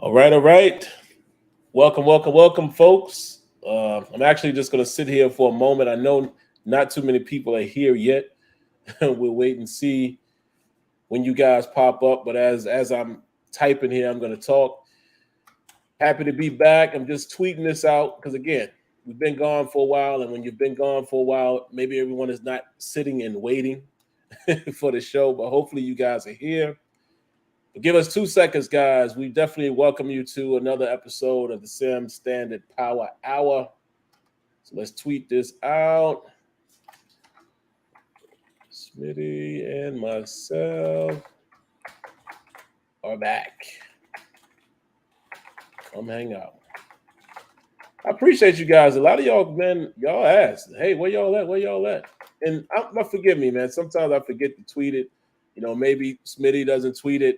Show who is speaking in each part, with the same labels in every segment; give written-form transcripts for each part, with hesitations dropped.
Speaker 1: All right, all right. Welcome, folks. I'm actually just going to sit here for a moment. I know not too many people are here yet. We'll wait and see when you guys pop up. But as I'm typing here, I'm going to talk. Happy to be back. I'm just tweeting this out because, again, we've been gone for a while. And when you've been gone for a while, maybe everyone is not sitting and waiting for the show. But hopefully you guys are here. Give us 2 seconds, guys. We definitely welcome you to another episode of the Sim Standard Power Hour. So let's tweet this out. Smitty and myself are back. Come hang out. I appreciate you guys. A lot of y'all, man, y'all asked, hey, where y'all at? Where y'all at? And forgive me, man. Sometimes I forget to tweet it. Maybe Smitty doesn't tweet it.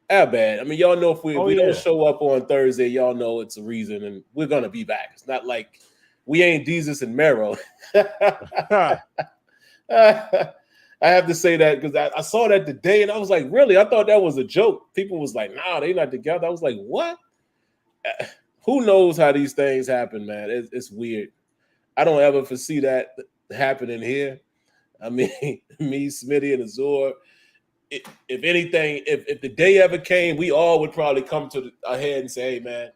Speaker 1: Bad. I mean, y'all know if we don't show up on Thursday, y'all know it's a reason, and we're gonna be back. It's not like we ain't Jesus and Mero. I have to say that because I saw that today, and I was like, really? I thought that was a joke. People was like, nah, they not together. I was like, what? Who knows how these things happen, man? It's weird. I don't ever foresee that happening here. I mean, me, Smitty, and Azure. If anything, if the day ever came, we all would probably come to our head and say, hey, man,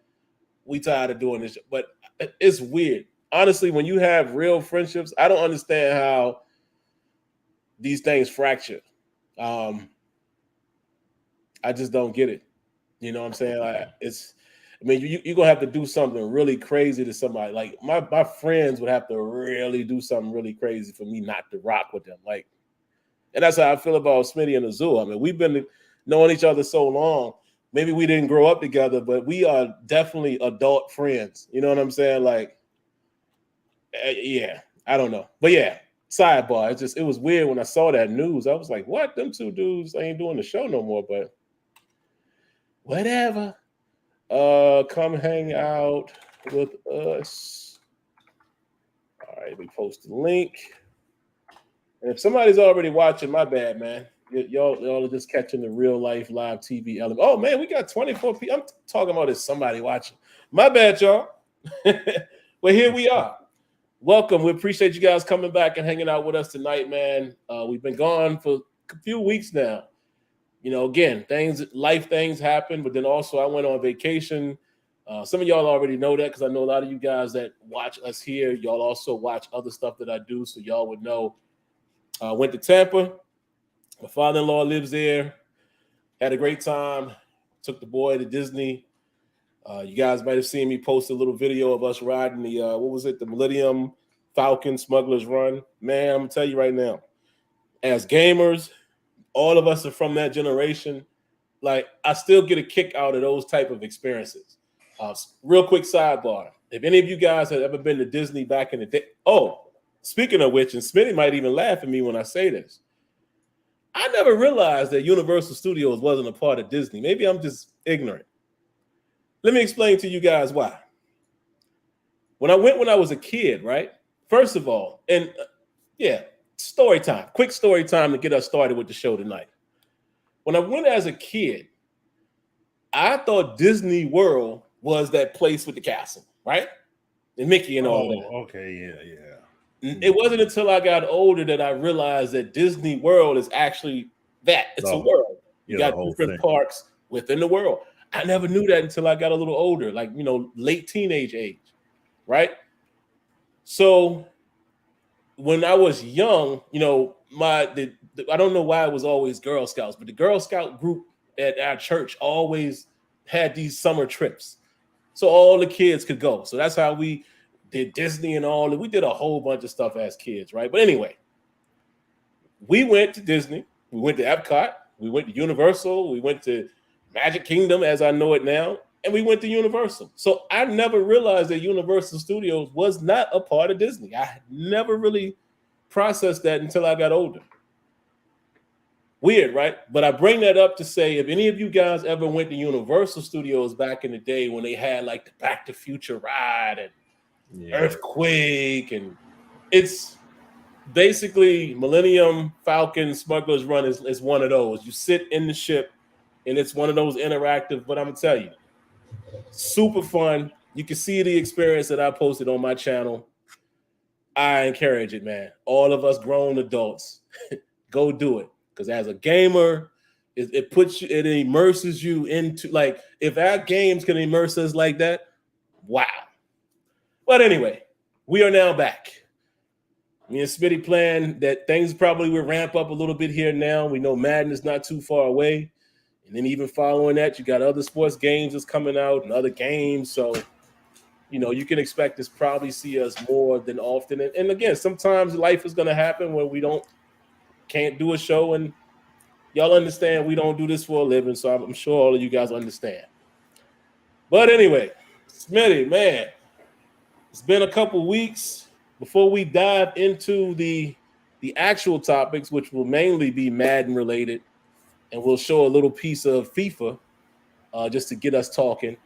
Speaker 1: we tired of doing this. But it's weird. Honestly, when you have real friendships, I don't understand how these things fracture. I just don't get it. You know what I'm saying? You're going to have to do something really crazy to somebody. Like, my friends would have to really do something really crazy for me not to rock with them. And that's how I feel about Smitty and Azul. I mean, we've been knowing each other so long. Maybe we didn't grow up together, but we are definitely adult friends. You know what I'm saying? Yeah, I don't know. But yeah, sidebar. It was weird when I saw that news. I was like, what? Them two dudes ain't doing the show no more, but whatever. Come hang out with us. All right, we post the link. And if somebody's already watching, my bad, man. Y'all are just catching the real life live TV element. Oh, man, we got 24 people. I'm talking about this somebody watching. My bad, y'all. But here we are. Welcome. We appreciate you guys coming back and hanging out with us tonight, man. We've been gone for a few weeks now. Again, life things happen, but then also I went on vacation. Some of y'all already know that because I know a lot of you guys that watch us here, y'all also watch other stuff that I do, so y'all would know. Went to Tampa. My father-in-law lives there. Had a great time. Took the boy to Disney. You guys might have seen me post a little video of us riding the Millennium Falcon Smuggler's Run. Man, I'm going to tell you right now, as gamers, all of us are from that generation. I still get a kick out of those type of experiences. Real quick sidebar. If any of you guys have ever been to Disney back in the day, speaking of which, and Smitty might even laugh at me when I say this, I never realized that Universal Studios wasn't a part of Disney. Maybe I'm just ignorant. Let me explain to you guys why. When I went when I was a kid, right? First of all, and story time. Quick story time to get us started with the show tonight. When I went as a kid, I thought Disney World was that place with the castle, right? And Mickey and all that.
Speaker 2: Okay, yeah.
Speaker 1: It wasn't until I got older that I realized that Disney World is actually that. It's a world. You got different parks within the world. I never knew that until I got a little older, late teenage age, right? So when I was young, I don't know why it was always Girl Scouts, but the Girl Scout group at our church always had these summer trips. So all the kids could go. So that's how we did Disney and all. We did a whole bunch of stuff as kids, right? But anyway, we went to Disney. We went to Epcot. We went to Universal. We went to Magic Kingdom, as I know it now. And we went to Universal. So I never realized that Universal Studios was not a part of Disney. I never really processed that until I got older. Weird, right? But I bring that up to say, if any of you guys ever went to Universal Studios back in the day when they had the Back to Future ride and Earthquake, and it's basically Millennium Falcon Smuggler's Run is one of those. You sit in the ship, and it's one of those interactive. But I'm gonna tell you, Super fun. You can see the experience that I posted on my channel. I encourage it, man. All of us grown adults, go do it. Because as a gamer, it puts you, it immerses you into, like, if our games can immerse us like that, wow. But anyway, we are now back. Me and Smitty plan that things probably will ramp up a little bit here now. We know Madden is not too far away. And then even following that, you got other sports games that's coming out and other games. So, you can expect to probably see us more than often. And again, sometimes life is going to happen where we can't do a show. And y'all understand we don't do this for a living. So I'm sure all of you guys understand. But anyway, Smitty, man, it's been a couple weeks. Before we dive into the actual topics, which will mainly be Madden related, and we'll show a little piece of FIFA just to get us talking.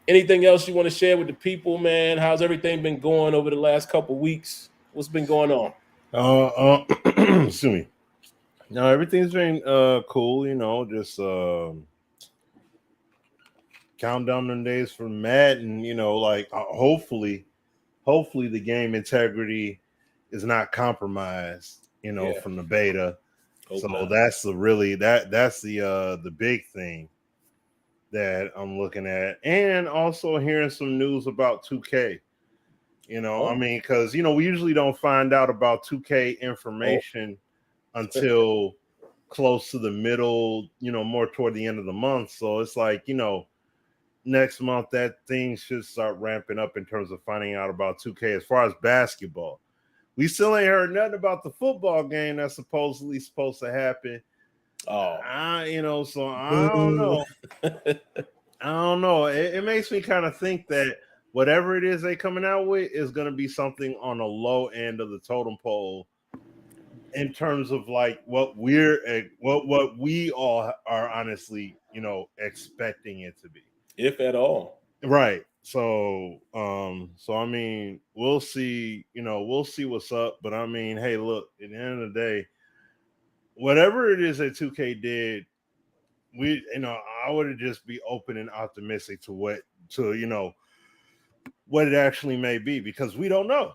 Speaker 1: Anything else you want to share with the people, man? How's everything been going over the last couple weeks? What's been going on?
Speaker 2: Excuse me. No, everything's been cool. Just count down them days for Madden. Hopefully the game integrity is not compromised, from the beta. Hope not. That's the big thing that I'm looking at. And also hearing some news about 2K. Because we usually don't find out about 2K information until close to the middle, more toward the end of the month. So it's like, next month that thing should start ramping up in terms of finding out about 2K. As far as basketball, we still ain't heard nothing about the football game that's supposedly supposed to happen. So I don't know. I don't know. It makes me kind of think that whatever it is they coming out with is going to be something on the low end of the totem pole in terms of like what we all are honestly, expecting it to be,
Speaker 1: if at all.
Speaker 2: Right. So I mean, we'll see, we'll see what's up. But I mean, hey, look, at the end of the day, whatever it is that 2K did, I would just be open and optimistic to what it actually may be, because we don't know.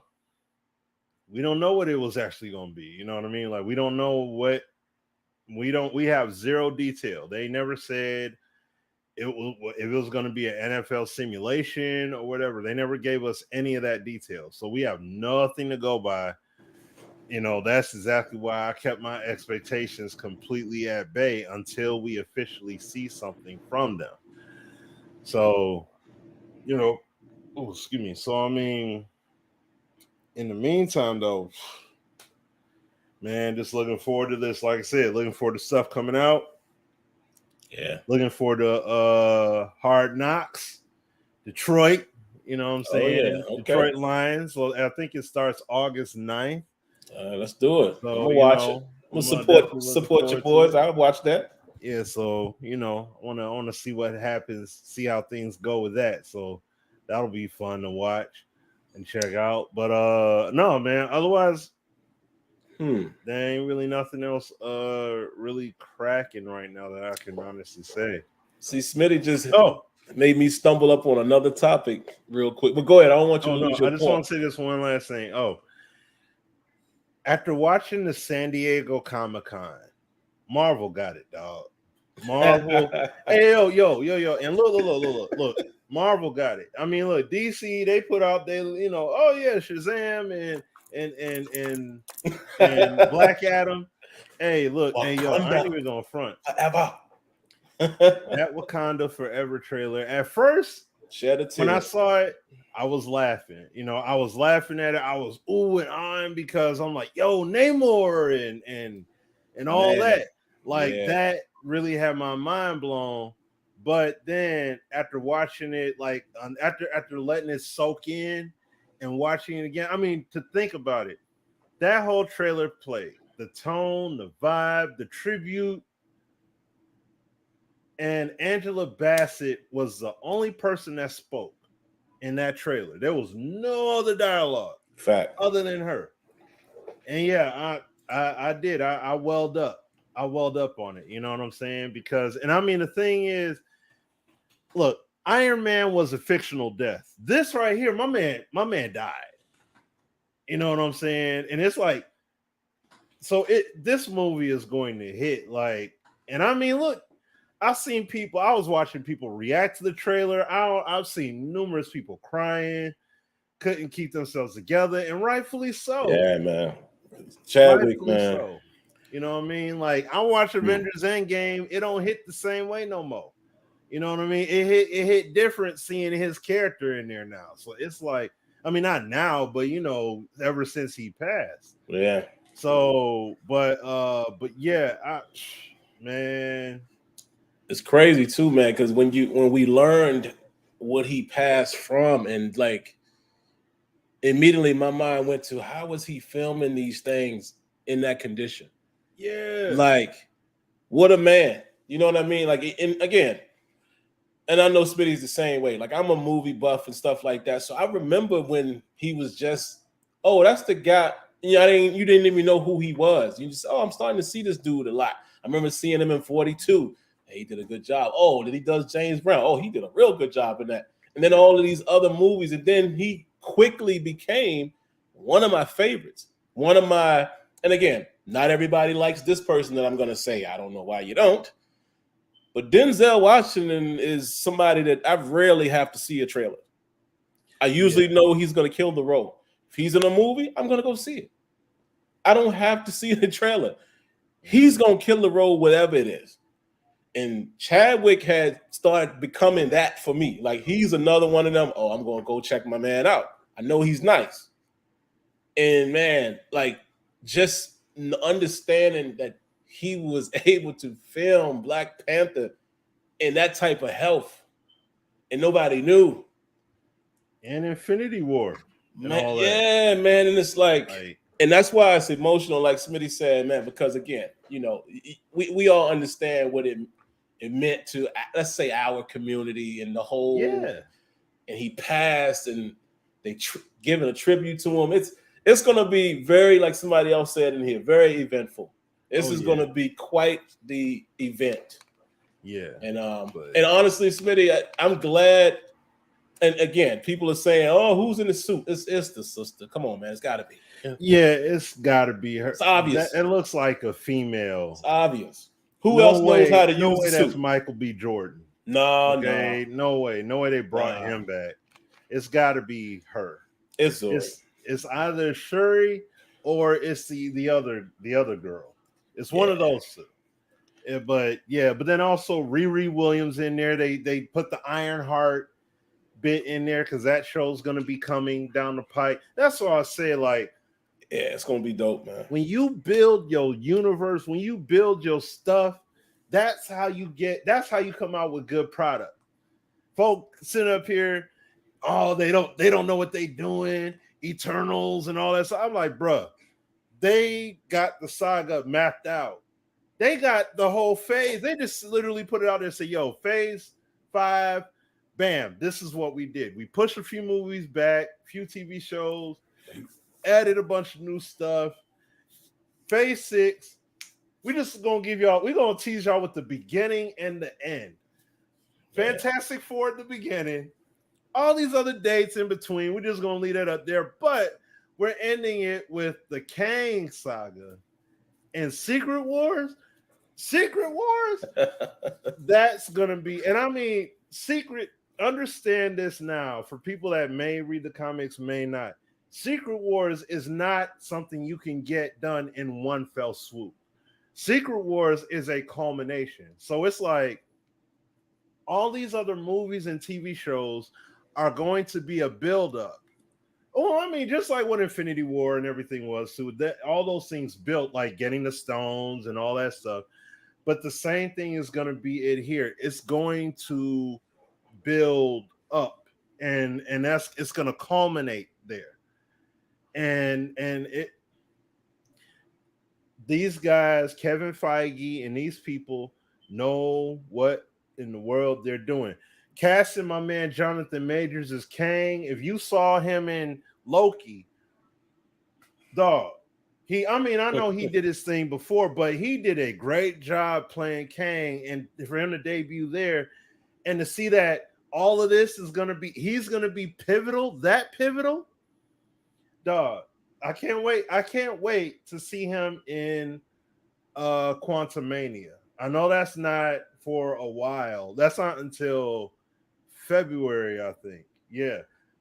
Speaker 2: We don't know what it was actually going to be. You know what I mean? Like, we don't know we have zero detail. They never said if it was going to be an NFL simulation or whatever. They never gave us any of that detail. So we have nothing to go by. That's exactly why I kept my expectations completely at bay until we officially see something from them. So, excuse me. So, I mean, in the meantime, though, man, just looking forward to this. Like I said, looking forward to stuff coming out.
Speaker 1: Yeah.
Speaker 2: Looking forward to Hard Knocks, Detroit. You know what I'm saying?
Speaker 1: Oh, yeah. Okay.
Speaker 2: Detroit Lions. Well, I think it starts August 9th.
Speaker 1: Let's do it.
Speaker 2: So,
Speaker 1: I'm going to watch it. I'm going to support your boys. I'll watch that.
Speaker 2: Yeah, so, I want to see what happens, see how things go with that. So that'll be fun to watch and check out. But no, man, otherwise, there ain't really nothing else really cracking right now that I can honestly say.
Speaker 1: See, Smitty just made me stumble up on another topic real quick. But go ahead. I don't want you to lose your
Speaker 2: I just want to say this one last thing. After watching the San Diego Comic-Con, Marvel got it, dog. Marvel. Hey, yo. And look. Marvel got it. I mean, look, DC, they put out Shazam and Black Adam. Hey, look, hey, yo, I ain't even gonna front. That Wakanda Forever trailer. At first, when I saw it, I was laughing. I was laughing at it. I was ooh and ahhing because I'm like, yo, Namor and all that. Like, that really had my mind blown. But then after watching it, like after letting it soak in and watching it again, I mean, to think about it, that whole trailer played. The tone, the vibe, the tribute. And Angela Bassett was the only person that spoke in that trailer. There was no other dialogue other than her. And yeah, I did. I welled up. I welled up on it. You know what I'm saying? Because, and I mean, the thing is, look, Iron Man was a fictional death. This right here, my man died. You know what I'm saying? And it's like, so this movie is going to hit like, and I mean, look, I was watching people react to the trailer. I've seen numerous people crying, couldn't keep themselves together, and rightfully so.
Speaker 1: Yeah, man. Chadwick,
Speaker 2: rightfully
Speaker 1: man.
Speaker 2: So. You know what I mean? Like, I watch Avengers Endgame, it don't hit the same way no more. You know what I mean? It hit different seeing his character in there now. So it's like, I mean, not now, but you know, ever since he passed.
Speaker 1: Yeah.
Speaker 2: So, but yeah, man,
Speaker 1: it's crazy too, man. Because when we learned what he passed from, and like immediately my mind went to how was he filming these things in that condition?
Speaker 2: Yeah,
Speaker 1: like what a man. You know what I mean? Like, and again, and I know Smitty's the same way. Like, I'm a movie buff and stuff like that, so I remember when he was just, oh, that's the guy. You didn't even know who he was. You just, oh, I'm starting to see this dude a lot. I remember seeing him in 42. Hey, he did a good job. Oh, then he does James Brown. Oh, he did a real good job in that. And then all of these other movies, and then he quickly became one of my favorites. And again, not everybody likes this person that I'm going to say. I don't know why you don't. But Denzel Washington is somebody that I rarely have to see a trailer. I usually know he's going to kill the role. If he's in a movie, I'm going to go see it. I don't have to see the trailer. He's going to kill the role, whatever it is. And Chadwick had started becoming that for me. Like, he's another one of them. Oh, I'm going to go check my man out. I know he's nice. And man, like, just understanding that he was able to film Black Panther in that type of health, and nobody knew.
Speaker 2: And Infinity War.
Speaker 1: Man, yeah, man. And it's like, and that's why it's emotional, like Smitty said, man, because again, you know, we all understand what it meant to, let's say, our community and the whole, and he passed, and they giving a tribute to him. It's going to be very, like somebody else said in here, very eventful. This is going to be quite the event.
Speaker 2: Yeah.
Speaker 1: And honestly, Smitty, I'm glad. And again, people are saying, "Oh, who's in the suit?" It's the sister. Come on, man, it's got to be.
Speaker 2: Yeah, it's got to be her.
Speaker 1: It's obvious.
Speaker 2: It looks like a female.
Speaker 1: It's obvious. Who else knows how to use the suit?
Speaker 2: That's Michael B. Jordan.
Speaker 1: No
Speaker 2: way. They brought him back. It's got to be her.
Speaker 1: It's
Speaker 2: either Shuri or it's the other girl. It's one of those two. But then also Riri Williams in there. They put the Ironheart bit in there because that show's gonna be coming down the pipe. That's why I say, like,
Speaker 1: yeah, it's gonna be dope, man.
Speaker 2: When you build your universe, when you build your stuff, that's how you come out with good product. Folks sitting up here, oh, they don't know what they doing, Eternals and all that. So I'm like, bruh, they got the saga mapped out. They got the whole phase. They just literally put it out there and say, yo, phase 5, bam, this is what we did. We pushed a few movies back, a few TV shows, added a bunch of new stuff. Phase 6, we're going to tease y'all with the beginning and the end. Fantastic Four at the beginning. All these other dates in between, we're just going to leave that up there. But we're ending it with the Kang saga and Secret Wars. That's going to be, and I mean, understand this now for people that may read the comics, may not. Secret Wars is not something you can get done in one fell swoop. Secret Wars is a culmination. So it's like all these other movies and TV shows are going to be a build-up. Oh, I mean, just like what Infinity War and everything was. So that all those things built, like getting the stones and all that stuff. But the same thing is going to be it here. It's going to build up, and it's going to culminate there. And these guys, Kevin Feige and these people, know what in the world they're doing. Casting my man Jonathan Majors as Kang. If you saw him in Loki, dog, I know he did his thing before, but he did a great job playing Kang, and for him to debut there and to see that all of this is gonna be, he's gonna be pivotal, that pivotal, dog. I can't wait to see him in Quantumania. I know that's not for a while. That's not until February, I think. Yeah.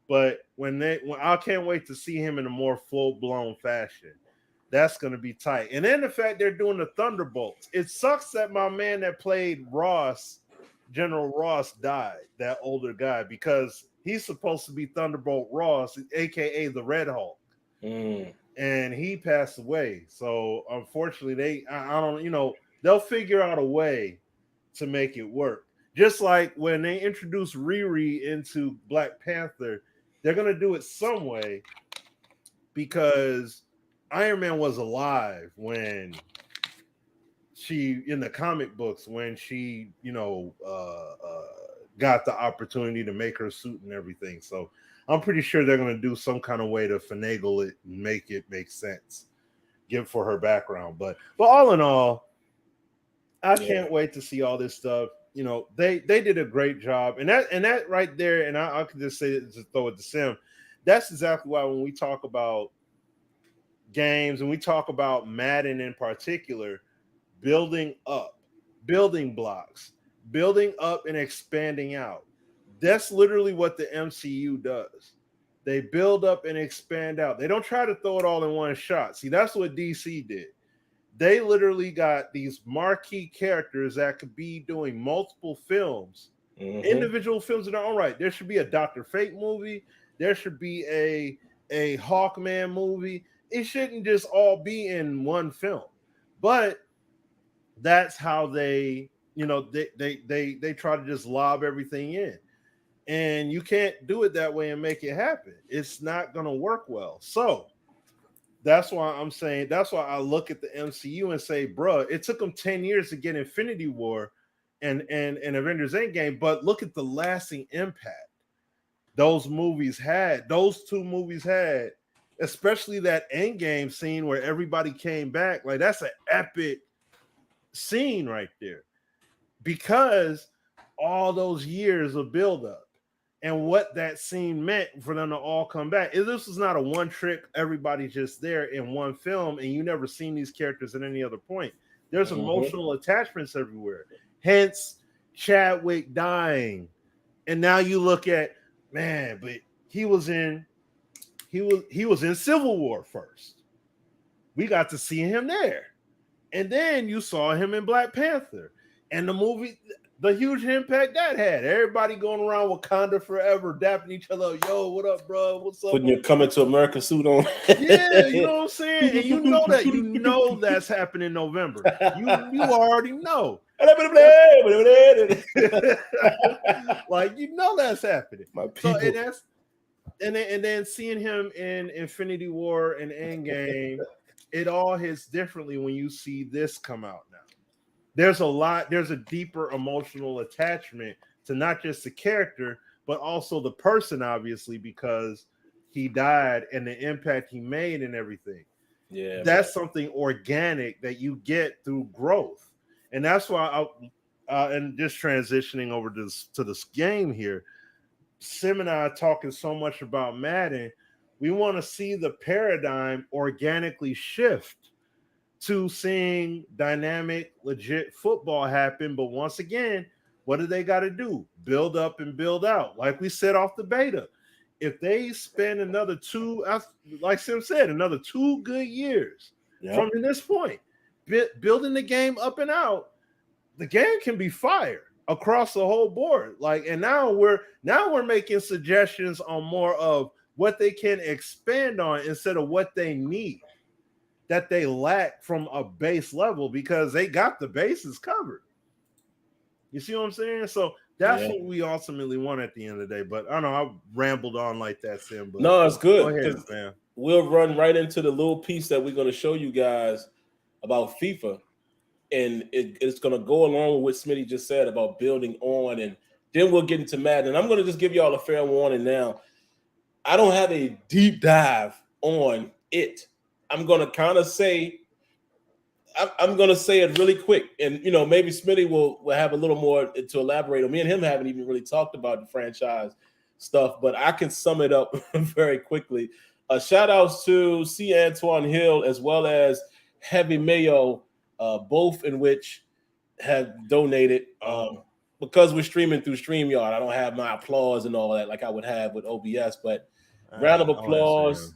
Speaker 2: But when I can't wait to see him in a more full-blown fashion. That's going to be tight. And then the fact they're doing the Thunderbolts. It sucks that my man that played Ross, General Ross, died, that older guy, because he's supposed to be Thunderbolt Ross, aka the Red Hulk. And he passed away. So unfortunately, I don't, they'll figure out a way to make it work. Just like when they introduced Riri into Black Panther, they're going to do it some way, because Iron Man was alive when she, in the comic books, when she, got the opportunity to make her suit and everything. So I'm pretty sure they're going to do some kind of way to finagle it and make it make sense, give for her background. But all in all, I can't wait to see all this stuff. They did a great job, and that right there, and I could just say it, just throw it to Sim. That's exactly why when we talk about games and we talk about Madden in particular, building up, building blocks, building up and expanding out. That's literally what the MCU does. They build up and expand out. They don't try to throw it all in one shot. See, that's what DC did. They literally got these marquee characters that could be doing multiple films, individual films in their own right. There should be a Dr. Fate movie. There should be a Hawkman movie. It shouldn't just all be in one film. But that's how they try to just lob everything in. And you can't do it that way and make it happen. It's not going to work well. So that's why I look at the MCU and say, bruh, it took them 10 years to get Infinity War and Avengers Endgame, but look at the lasting impact those two movies had, especially that Endgame scene where everybody came back. Like, that's an epic scene right there, because all those years of buildup and what that scene meant for them to all come back. This was not a one trick, everybody's just there in one film, and you never seen these characters at any other point. There's emotional attachments everywhere. Hence Chadwick dying. And now you look at, man, but he was in Civil War first. We got to see him there. And then you saw him in Black Panther. And the movie, the huge impact that had. Everybody going around Wakanda forever, dapping each other up. Yo, what up, bro? What's up?
Speaker 1: Putting your Coming to America suit on.
Speaker 2: Yeah, you know what I'm saying? And you know that's happening in November. You already know. Like, that's happening. So, and then seeing him in Infinity War and Endgame, it all hits differently when you see this come out now. There's a deeper emotional attachment to not just the character, but also the person, obviously, because he died and the impact he made and everything. Yeah, that's something organic that you get through growth. And that's why and just transitioning over to this game here, Sim and I are talking so much about Madden. We want to see the paradigm organically shift to seeing dynamic, legit football happen. But once again, what do they got to do? Build up and build out. Like we said off the beta, if they spend another like Sim said, another 2 good years from this point, building the game up and out, the game can be fire across the whole board. Like, and now we're making suggestions on more of what they can expand on instead of what they need, that they lack from a base level, because they got the bases covered. You see what I'm saying? So that's what we ultimately want at the end of the day. But I don't know, I rambled on like that, Sim. But
Speaker 1: no, it's good.
Speaker 2: Go ahead, man.
Speaker 1: We'll run right into the little piece that we're going to show you guys about FIFA. And it's going to go along with what Smitty just said about building on. And then we'll get into Madden. And I'm going to just give y'all a fair warning now. I don't have a deep dive on it. I'm going to kind of say I'm going to say it really quick. And, maybe Smitty will have a little more to elaborate on. Me and him haven't even really talked about the franchise stuff, but I can sum it up very quickly. Shout outs to C. Antoine Hill as well as Heavy Mayo, both in which have donated. Because we're streaming through StreamYard, I don't have my applause and all that like I would have with OBS, but round of applause.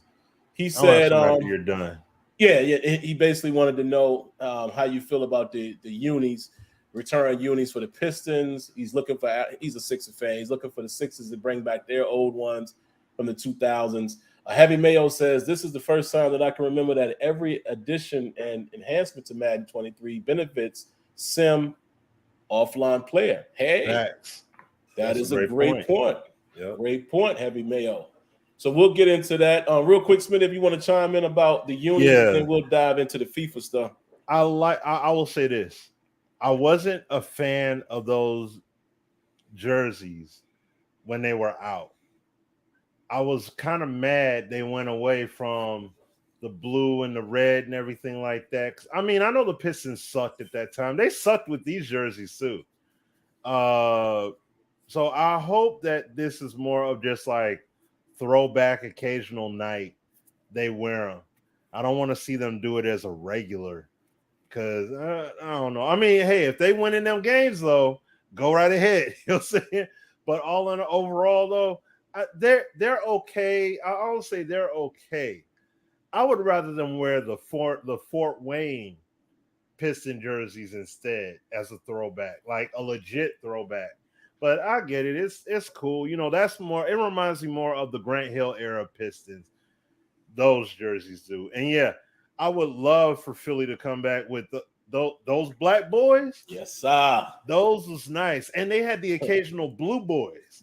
Speaker 1: He said,
Speaker 2: after you're done.
Speaker 1: Yeah. He basically wanted to know how you feel about the unis, return unis for the Pistons. He's a Sixers fan. He's looking for the Sixers to bring back their old ones from the 2000s. Heavy Mayo says, this is the first time that I can remember that every addition and enhancement to Madden 23 benefits Sim offline player. Hey, that is a great point. Yep. Great point, Heavy Mayo. So we'll get into that real quick, Smitty. If you want to chime in about the unit, then we'll dive into the FIFA stuff.
Speaker 2: I will say this: I wasn't a fan of those jerseys when they were out. I was kind of mad they went away from the blue and the red and everything like that. I mean, I know the Pistons sucked at that time. They sucked with these jerseys too. So I hope that this is more of just like throwback occasional night they wear them. I don't want to see them do it as a regular because I don't know. I mean, hey, if they win in them games though, go right ahead. You know what I'm saying? But all in overall though, they're okay. I always say they're okay. I would rather them wear the Fort Wayne Piston jerseys instead as a throwback, like a legit throwback. But I get it. It's cool. That's more. It reminds me more of the Grant Hill era Pistons. Those jerseys do. And yeah, I would love for Philly to come back with those black boys.
Speaker 1: Yes, sir.
Speaker 2: Those was nice. And they had the occasional blue boys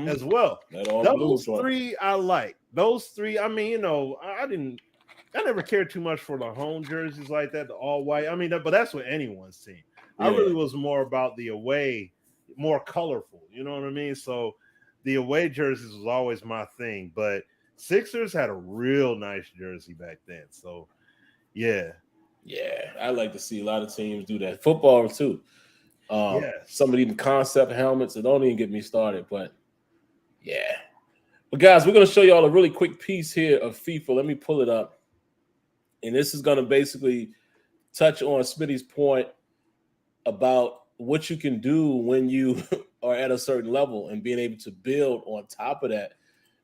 Speaker 2: as well. Those three I like. Those three, I mean, I never cared too much for the home jerseys like that, the all white. I mean, but that's what anyone's team. Yeah. I really was more about the away, more colorful. You know what I mean? So the away jerseys was always my thing. But Sixers had a real nice jersey back then. So, yeah.
Speaker 1: Yeah, I like to see a lot of teams do that. Football, too. Some of these concept helmets, don't even get me started. But, yeah. But, guys, we're going to show you all a really quick piece here of FIFA. Let me pull it up. And this is going to basically touch on Smitty's point about what you can do when you are at a certain level and being able to build on top of that.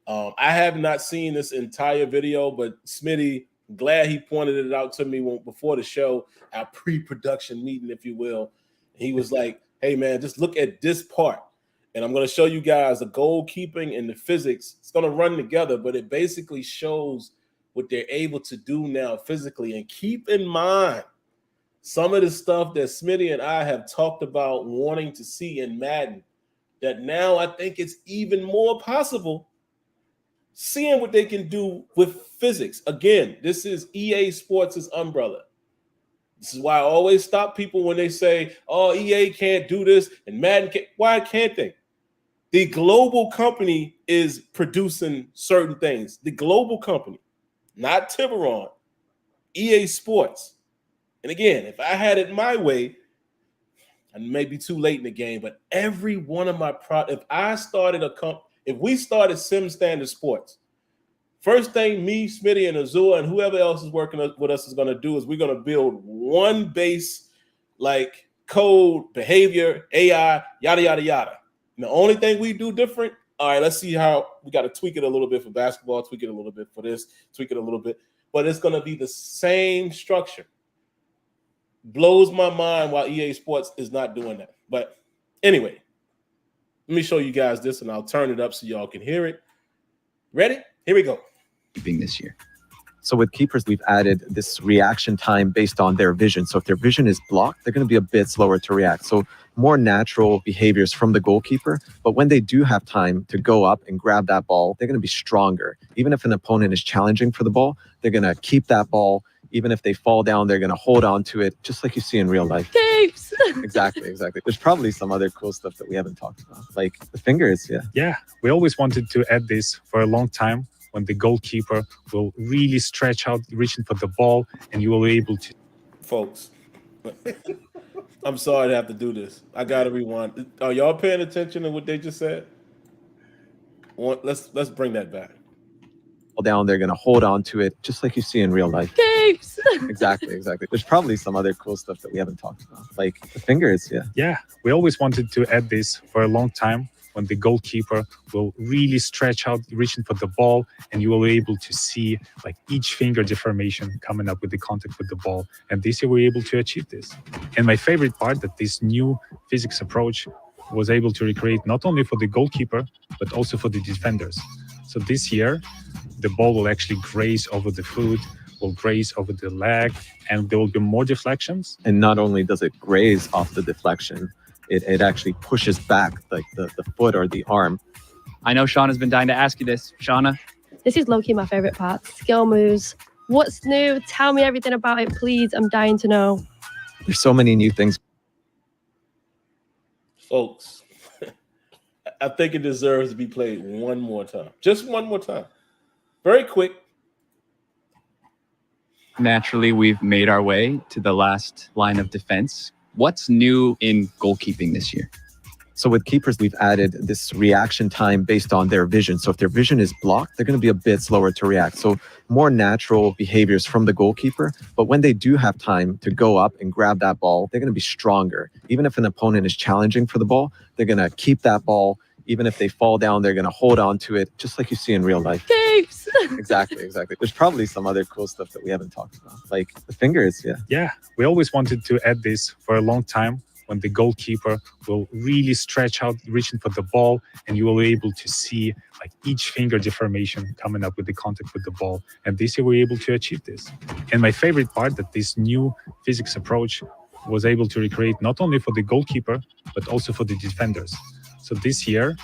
Speaker 1: I have not seen this entire video, but Smitty, glad he pointed it out to me before the show, our pre-production meeting, if you will. He was like, hey, man, just look at this part. And I'm going to show you guys the goalkeeping and the physics. It's going to run together, but it basically shows what they're able to do now physically. And keep in mind some of the stuff that Smitty and I have talked about wanting to see in Madden, that now I think it's even more possible, seeing what they can do with physics. Again, this is EA Sports' umbrella. This is why I always stop people when they say, oh, EA can't do this and Madden can't. Why can't they? The global company is producing certain things. The global company, not Tiburon, EA Sports. And again, if I had it my way, I may be too late in the game, but every one of my if we started Sim Standard Sports, first thing me, Smitty, and Azure, and whoever else is working with us is going to do is we're going to build one base, like code, behavior, AI, yada, yada, yada. And the only thing we do different, all right, let's see how we got to tweak it a little bit for basketball, tweak it a little bit for this, tweak it a little bit, but it's going to be the same structure. Blows my mind why EA Sports is not doing that. But anyway, let me show you guys this, and I'll turn it up so y'all can hear it. Ready? Here we go.
Speaker 3: Keeping this year. So with keepers, we've added this reaction time based on their vision. So if their vision is blocked, they're going to be a bit slower to react. So more natural behaviors from the goalkeeper. But when they do have time to go up and grab that ball, they're going to be stronger. Even if an opponent is challenging for the ball, they're going to keep that ball. Even if they fall down, they're going to hold on to it, just like you see in real life.
Speaker 4: Tapes.
Speaker 3: Exactly. There's probably some other cool stuff that we haven't talked about, like the fingers.
Speaker 5: Yeah, we always wanted to add this for a long time, when the goalkeeper will really stretch out, reaching for the ball, and you will be able to.
Speaker 1: Folks, I'm sorry to have to do this. I gotta rewind. Are y'all paying attention to what they just said? Let's bring that back.
Speaker 3: Down, they're going to hold on to it just like you see in real life.
Speaker 4: Games.
Speaker 3: Exactly. There's probably some other cool stuff that we haven't talked about, like the fingers.
Speaker 5: Yeah, we always wanted to add this for a long time, when the goalkeeper will really stretch out, reaching for the ball, and you will be able to see like each finger deformation coming up with the contact with the ball. And this year we were able to achieve this. And my favorite part, that this new physics approach was able to recreate not only for the goalkeeper, but also for the defenders. So this year, the ball will actually graze over the foot, will graze over the leg, and there will be more deflections.
Speaker 3: And not only does it graze off the deflection, it actually pushes back like the foot or the arm.
Speaker 6: I know Shauna's been dying to ask you this. Shauna?
Speaker 4: This is low-key my favorite part. Skill moves. What's new? Tell me everything about it, please. I'm dying to know.
Speaker 3: There's so many new things.
Speaker 1: Folks, I think it deserves to be played one more time. Just one more time. Very quick.
Speaker 6: Naturally, we've made our way to the last line of defense. What's new in goalkeeping this year?
Speaker 3: So with keepers, we've added this reaction time based on their vision. So if their vision is blocked, they're going to be a bit slower to react. So more natural behaviors from the goalkeeper. But when they do have time to go up and grab that ball, they're going to be stronger. Even if an opponent is challenging for the ball, they're going to keep that ball. Even if they fall down, they're going to hold on to it, just like you see in real life.
Speaker 4: Games.
Speaker 3: Exactly. There's probably some other cool stuff that we haven't talked about, like the fingers.
Speaker 5: Yeah, we always wanted to add this for a long time, when the goalkeeper will really stretch out, reaching for the ball, and you will be able to see like each finger deformation coming up with the contact with the ball. And this year we were able to achieve this. And my favorite part, that this new physics approach was able to recreate not only for the goalkeeper, but also for the defenders. So this year,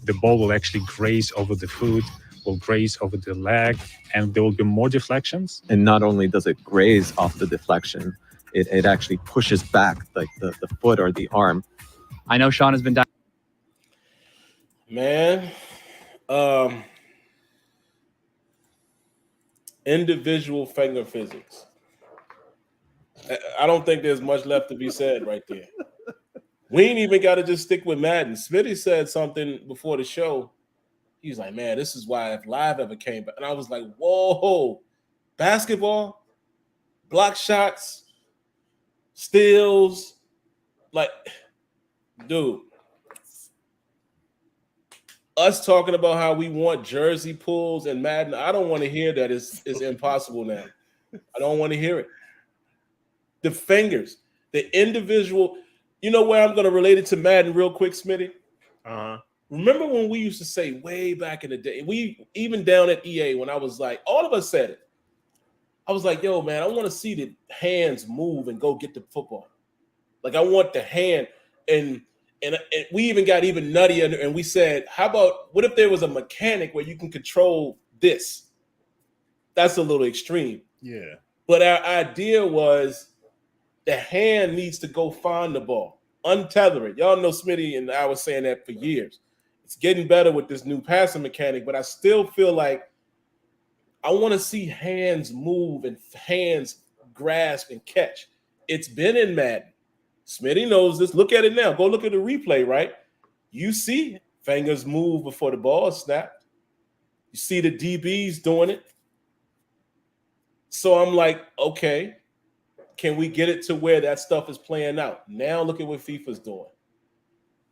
Speaker 5: the ball will actually graze over the foot, will graze over the leg, and there will be more deflections.
Speaker 3: And not only does it graze off the deflection, it actually pushes back like the foot or the arm.
Speaker 6: I know Shauna's been dying.
Speaker 1: Man, individual finger physics. I don't think there's much left to be said right there. We ain't even got to just stick with Madden. Smitty said something before the show. He's like, man, this is why if Live ever came back. And I was like, whoa, basketball, block shots, steals, like, dude. Us talking about how we want jersey pulls and Madden, I don't want to hear that. It's impossible now. I don't want to hear it. The fingers, the individual. You know where I'm going to relate it to Madden real quick, Smitty? Remember when we used to say way back in the day, we even down at EA when I was like, all of us said it. I was like, yo, man, I want to see the hands move and go get the football. Like, I want the hand. And we even got even nuttier, and we said, how about, what if there was a mechanic where you can control this? That's a little extreme.
Speaker 2: Yeah.
Speaker 1: But our idea was the hand needs to go find the ball, untether it. Y'all know Smitty and I was saying that for years. It's getting better with this new passing mechanic, but I still feel like I want to see hands move and hands grasp and catch. It's been in Madden. Smitty knows this. Look at it now. Go look at the replay, right? You see fingers move before the ball is snapped. You see the DBs doing it. So I'm like, okay, can we get it to where that stuff is playing out? Now look at what FIFA's doing.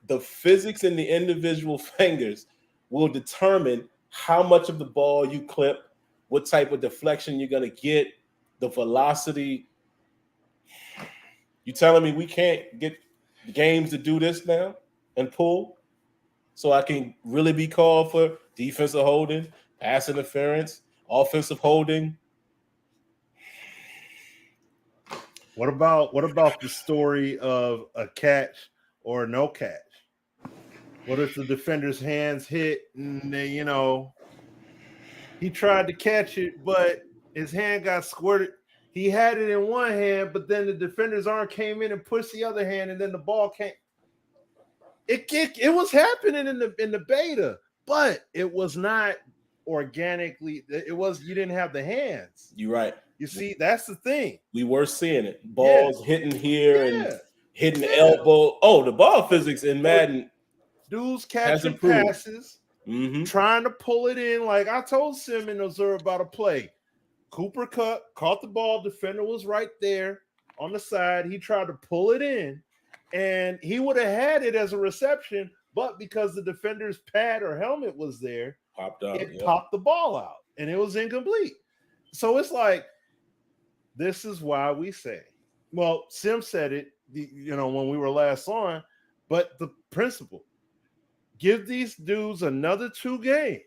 Speaker 1: The physics in the individual fingers will determine how much of the ball you clip, what type of deflection you're going to get, the velocity. You telling me we can't get games to do this now and pull so I can really be called for defensive holding, pass interference, offensive holding?
Speaker 2: What about the story of a catch or no catch? What if the defender's hands hit and they, he tried to catch it, but his hand got squirted. He had it in one hand, but then the defender's arm came in and pushed the other hand, and then the ball came. It was happening in the beta, but it was not organically. You didn't have the hands.
Speaker 1: You're right.
Speaker 2: You see, that's the thing.
Speaker 1: We were seeing it. Balls hitting here
Speaker 2: Yeah.
Speaker 1: and hitting the elbow. Oh, the ball physics in Madden.
Speaker 2: Dudes
Speaker 1: Has
Speaker 2: catching
Speaker 1: improved.
Speaker 2: passes, trying to pull it in. Like I told Sim and Azure about a play. Cooper caught the ball. Defender was right there on the side. He tried to pull it in, and he would have had it as a reception, but because the defender's pad or helmet was there,
Speaker 1: popped out.
Speaker 2: It popped the ball out, and it was incomplete. So it's like, this is why we say, well, Sim said it, when we were last on, but the principle, give these dudes another 2 games.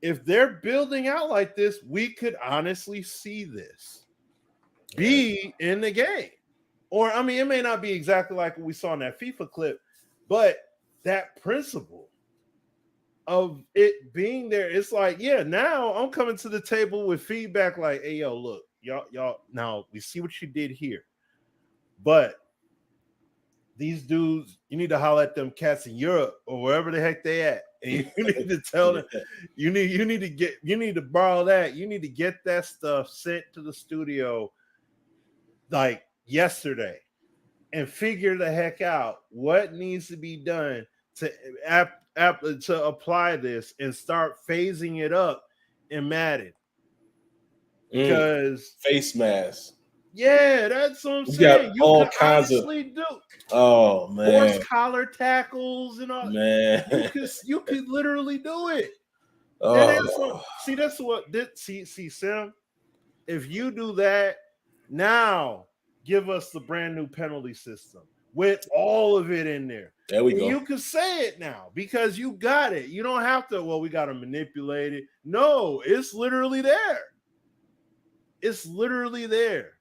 Speaker 2: If they're building out like this, we could honestly see this be in the game. Or, I mean, it may not be exactly like what we saw in that FIFA clip, but that principle of it being there, it's like, yeah, now I'm coming to the table with feedback like, hey, yo, look, y'all, now we see what you did here. But these dudes, you need to holler at them cats in Europe or wherever the heck they at. And you need to tell them, you need to borrow that. You need to get that stuff sent to the studio like yesterday and figure the heck out what needs to be done to apply this and start phasing it up in Madden. Because
Speaker 1: face mask.
Speaker 2: Yeah, that's what I'm saying.
Speaker 1: You all kinds of
Speaker 2: do.
Speaker 1: Oh man,
Speaker 2: horse collar tackles and all.
Speaker 1: Man,
Speaker 2: you could literally do it.
Speaker 1: Oh.
Speaker 2: That's what Sam. If you do that now, give us the brand new penalty system with all of it in there.
Speaker 1: There we go.
Speaker 2: You can say it now because you got it. You don't have to. Well, we got to manipulate it. No, it's literally there. It's literally there.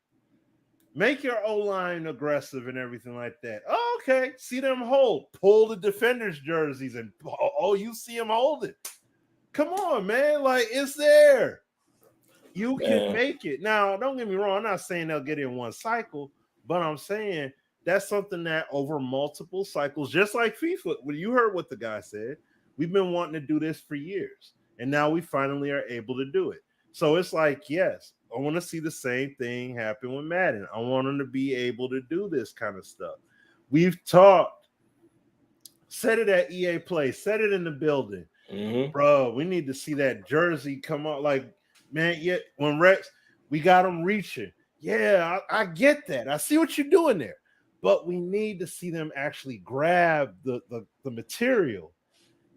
Speaker 2: Make your O-line aggressive and everything like that. Oh, okay. See them hold. Pull the defenders' jerseys and you see them hold it. Come on, man. Like, it's there. You can make it. Now, don't get me wrong. I'm not saying they'll get it in one cycle, but I'm saying that's something that over multiple cycles, just like FIFA, well, you heard what the guy said. We've been wanting to do this for years, and now we finally are able to do it. So it's like, yes, I want to see the same thing happen with Madden. I want them to be able to do this kind of stuff. We've talked, said it at EA Play, said it in the building. Bro, we need to see that jersey come out. Like, man, when Rex, we got him reaching. Yeah, I get that. I see what you're doing there. But we need to see them actually grab the material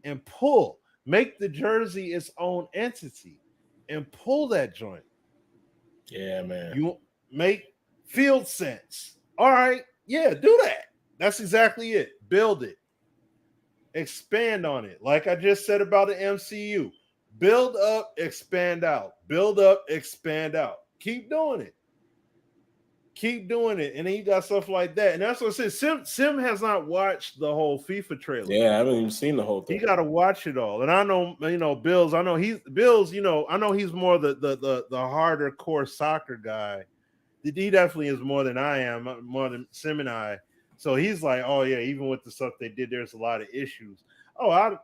Speaker 2: and pull. Make the jersey its own entity and pull that joint.
Speaker 1: Yeah, man.
Speaker 2: You make field sense. All right. Yeah, do that. That's exactly it. Build it. Expand on it. Like I just said about the MCU. Build up, expand out. Build up, expand out. Keep doing it. Keep doing it. And then you got stuff like that. And that's what I said. Sim has not watched the whole FIFA trailer.
Speaker 1: Yeah, I haven't even seen the whole thing.
Speaker 2: He got to watch it all. And I know, Bills, I know he's more the harder core soccer guy. He definitely is more than I am, more than Sim and I. So he's like, oh yeah, even with the stuff they did, there's a lot of issues. Oh, I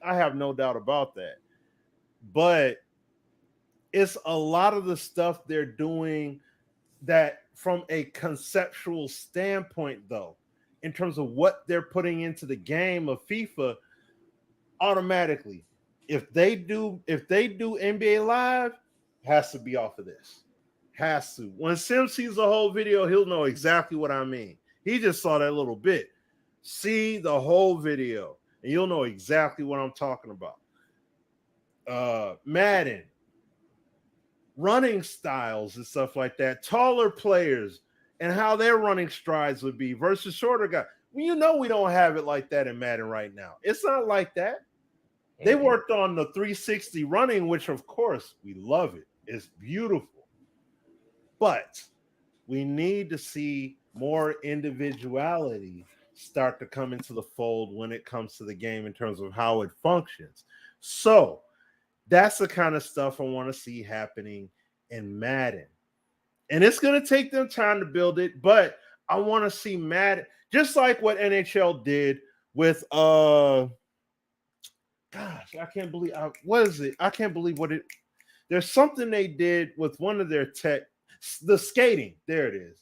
Speaker 2: have no doubt about that. But it's a lot of the stuff they're doing that from a conceptual standpoint, though, in terms of what they're putting into the game of FIFA, automatically, if they do NBA Live, has to be off of this. Has to. When Sim sees the whole video, he'll know exactly what I mean. He just saw that little bit. See the whole video, and you'll know exactly what I'm talking about. Madden, running styles and stuff like that, taller players and how their running strides would be versus shorter guys. Well, we don't have it like that in Madden right now. It's not like that. They worked on the 360 running, which of course we love it. It's beautiful. But we need to see more individuality start to come into the fold when it comes to the game in terms of how it functions. So that's the kind of stuff I want to see happening in Madden. And it's going to take them time to build it, but I want to see Madden, just like what NHL did with, gosh, I can't believe, what is it? I can't believe there's something they did with one of their tech. The skating, there it is.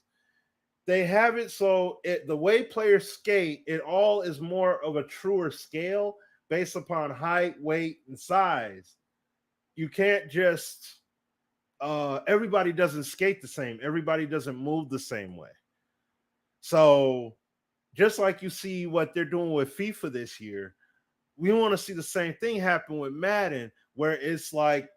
Speaker 2: They have it so the way players skate, it all is more of a truer scale based upon height, weight, and size. You can't just everybody doesn't skate the same. Everybody doesn't move the same way. So just like you see what they're doing with FIFA this year, we want to see the same thing happen with Madden, where it's like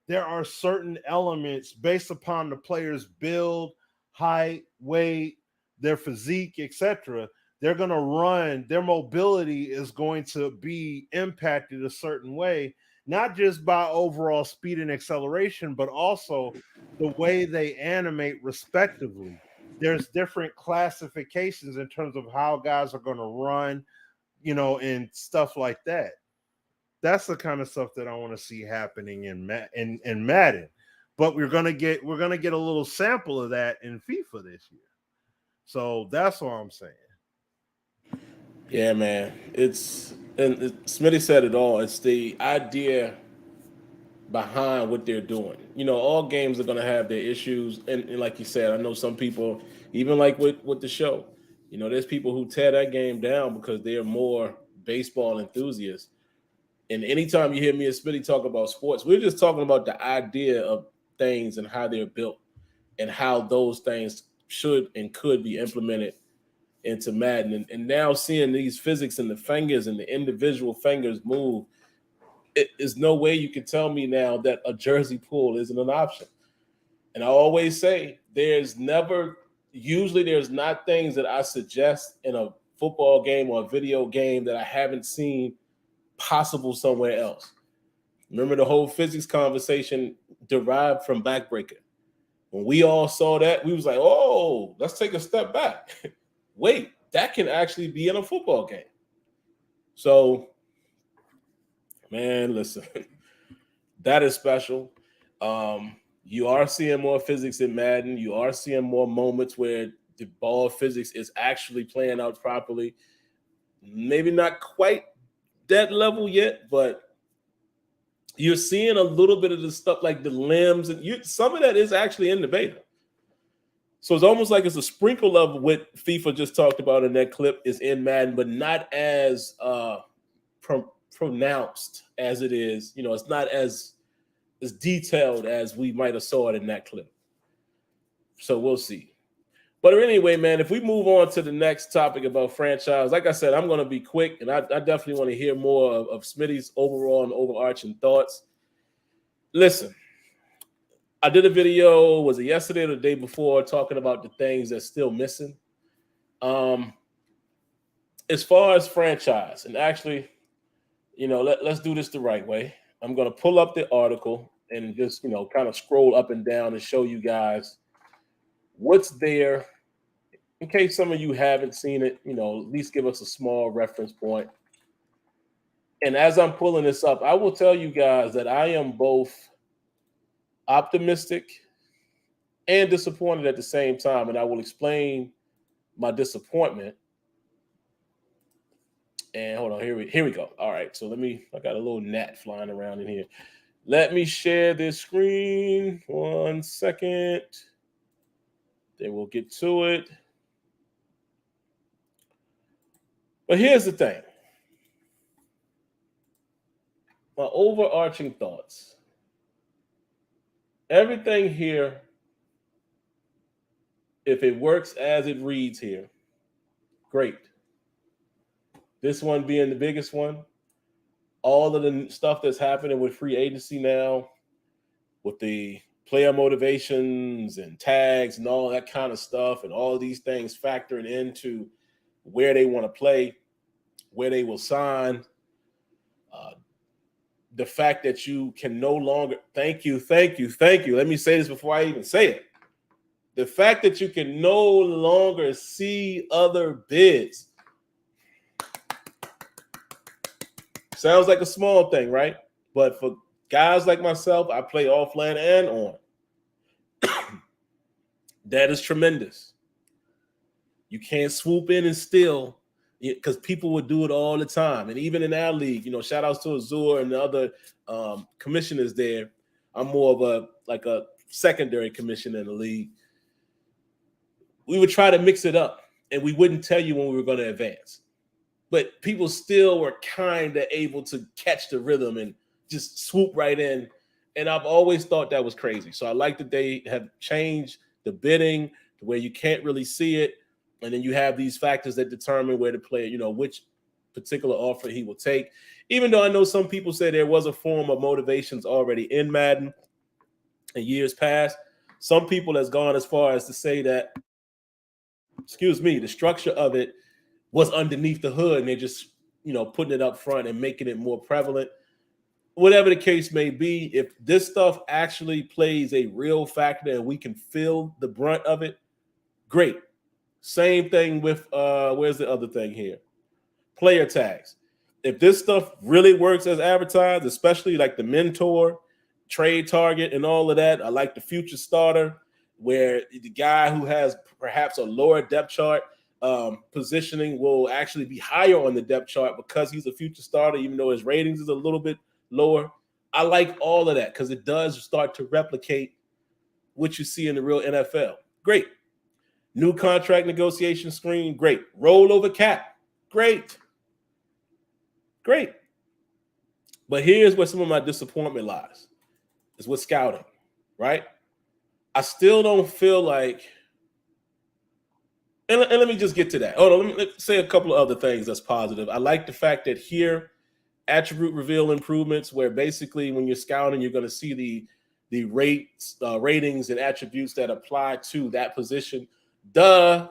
Speaker 2: there are certain elements based upon the player's build, height, weight, their physique, etc. They're going to run, their mobility is going to be impacted a certain way, not just by overall speed and acceleration, but also the way they animate respectively. There's different classifications in terms of how guys are going to run, and stuff like that. That's the kind of stuff that I want to see happening in Madden. But we're gonna get a little sample of that in FIFA this year. So that's what I'm saying.
Speaker 1: Yeah, man. Smitty said it all. It's the idea behind what they're doing. All games are going to have their issues. And like you said, I know some people, even like with the show, there's people who tear that game down because they're more baseball enthusiasts. And anytime you hear me and Smitty talk about sports, we're just talking about the idea of things and how they're built and how those things should and could be implemented into Madden. And now seeing these physics and the fingers and the individual fingers move, it is no way you can tell me now that a jersey pull isn't an option. And I always say there's not things that I suggest in a football game or a video game that I haven't seen possible somewhere else. Remember the whole physics conversation derived from backbreaker. When we all saw that, we was like, oh, let's take a step back. Wait, that can actually be in a football game. So, man, listen, that is special. You are seeing more physics in Madden. You are seeing more moments where the ball physics is actually playing out properly. Maybe not quite that level yet, but you're seeing a little bit of the stuff like the limbs, and some of that is actually in the beta. So it's almost like it's a sprinkle of what FIFA just talked about in that clip is in Madden, but not as pronounced as it is. It's not as detailed as we might have saw it in that clip. So we'll see. But anyway, man, if we move on to the next topic about franchise, like I said, I'm going to be quick, and I definitely want to hear more of Smitty's overall and overarching thoughts. Listen, I did a video, was it yesterday or the day before, talking about the things that's still missing. As far as franchise, and actually, let's do this the right way. I'm going to pull up the article and just, kind of scroll up and down and show you guys what's there. In case some of you haven't seen it, at least give us a small reference point. And as I'm pulling this up, I will tell you guys that I am both optimistic and disappointed at the same time. And I will explain my disappointment. And hold on, here we go. All right, so I got a little gnat flying around in here. Let me share this screen. 1 second. Then we'll get to it. But here's the thing. My overarching thoughts. Everything here, if it works as it reads here, great. This one being the biggest one. All of the stuff that's happening with free agency now, with the player motivations and tags and all that kind of stuff, and all of these things factoring into where they want to play, where they will sign. The fact that you can no longer, thank you. Let me say this before I even say it. The fact that you can no longer see other bids. Sounds like a small thing, right? But for guys like myself, I play offline and on. That is tremendous. You can't swoop in and steal, because people would do it all the time. And even in our league, shout outs to Azure and the other commissioners there. I'm more of a secondary commission in the league, we would try to mix it up, and we wouldn't tell you when we were going to advance. But people still were kind of able to catch the rhythm and just swoop right in. And I've always thought that was crazy. So I like that they have changed the bidding to where you can't really see it. And then you have these factors that determine where the player, you know, which particular offer he will take. Even though I know some people say there was a form of motivations already in Madden in years past, some people has gone as far as to say that, the structure of it was underneath the hood, and they're just, you know, putting it up front and making it more prevalent. Whatever the case may be, if this stuff actually plays a real factor and we can feel the brunt of it, great. Same thing with where's the other thing here? Player tags. If this stuff really works as advertised, especially like the mentor, trade target, and all of that, I like the future starter, where the guy who has perhaps a lower depth chart positioning will actually be higher on the depth chart because he's a future starter, even though his ratings is a little bit lower. I like all of that because it does start to replicate what you see in the real NFL. Great. New contract negotiation screen, great. Rollover cap, great. Great. But here's where some of my disappointment lies, is with scouting, right? I still don't feel like, and let me just get to that. Hold on, let me say a couple of other things that's positive. I like the fact that here, attribute reveal improvements, where basically when you're scouting, you're going to see the ratings and attributes that apply to that position. Duh.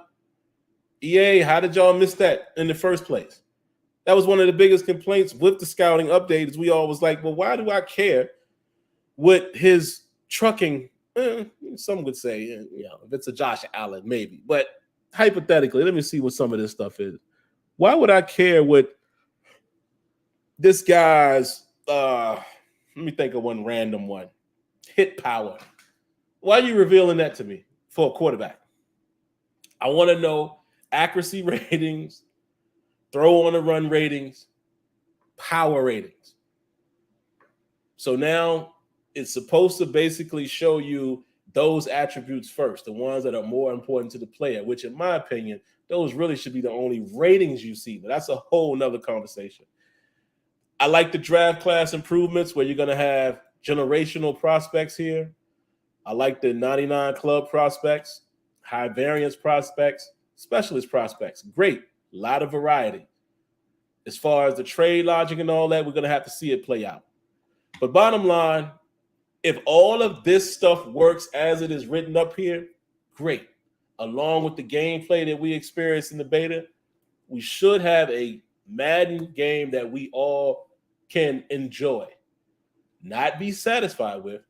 Speaker 1: EA, how did y'all miss that in the first place? That was one of the biggest complaints with the scouting update, is we all was like, well, why do I care what his trucking? Some would say, you know, if it's a Josh Allen, maybe. But hypothetically, let me see what some of this stuff is. Why would I care what this guy's, let me think of one random one, hit power? Why are you revealing that to me for a quarterback? I want to know accuracy ratings, throw on the run ratings, power ratings. So now it's supposed to basically show you those attributes first, the ones that are more important to the player, which in my opinion, those really should be the only ratings you see. But that's a whole nother conversation. I like the draft class improvements where you're going to have generational prospects here. I like the 99 club prospects, high variance prospects, specialist prospects. Great. A lot of variety. As far as the trade logic and all that, we're going to have to see it play out. But bottom line, if all of this stuff works as it is written up here, great. Along with the gameplay that we experienced in the beta, we should have a Madden game that we all can enjoy. Not be satisfied with,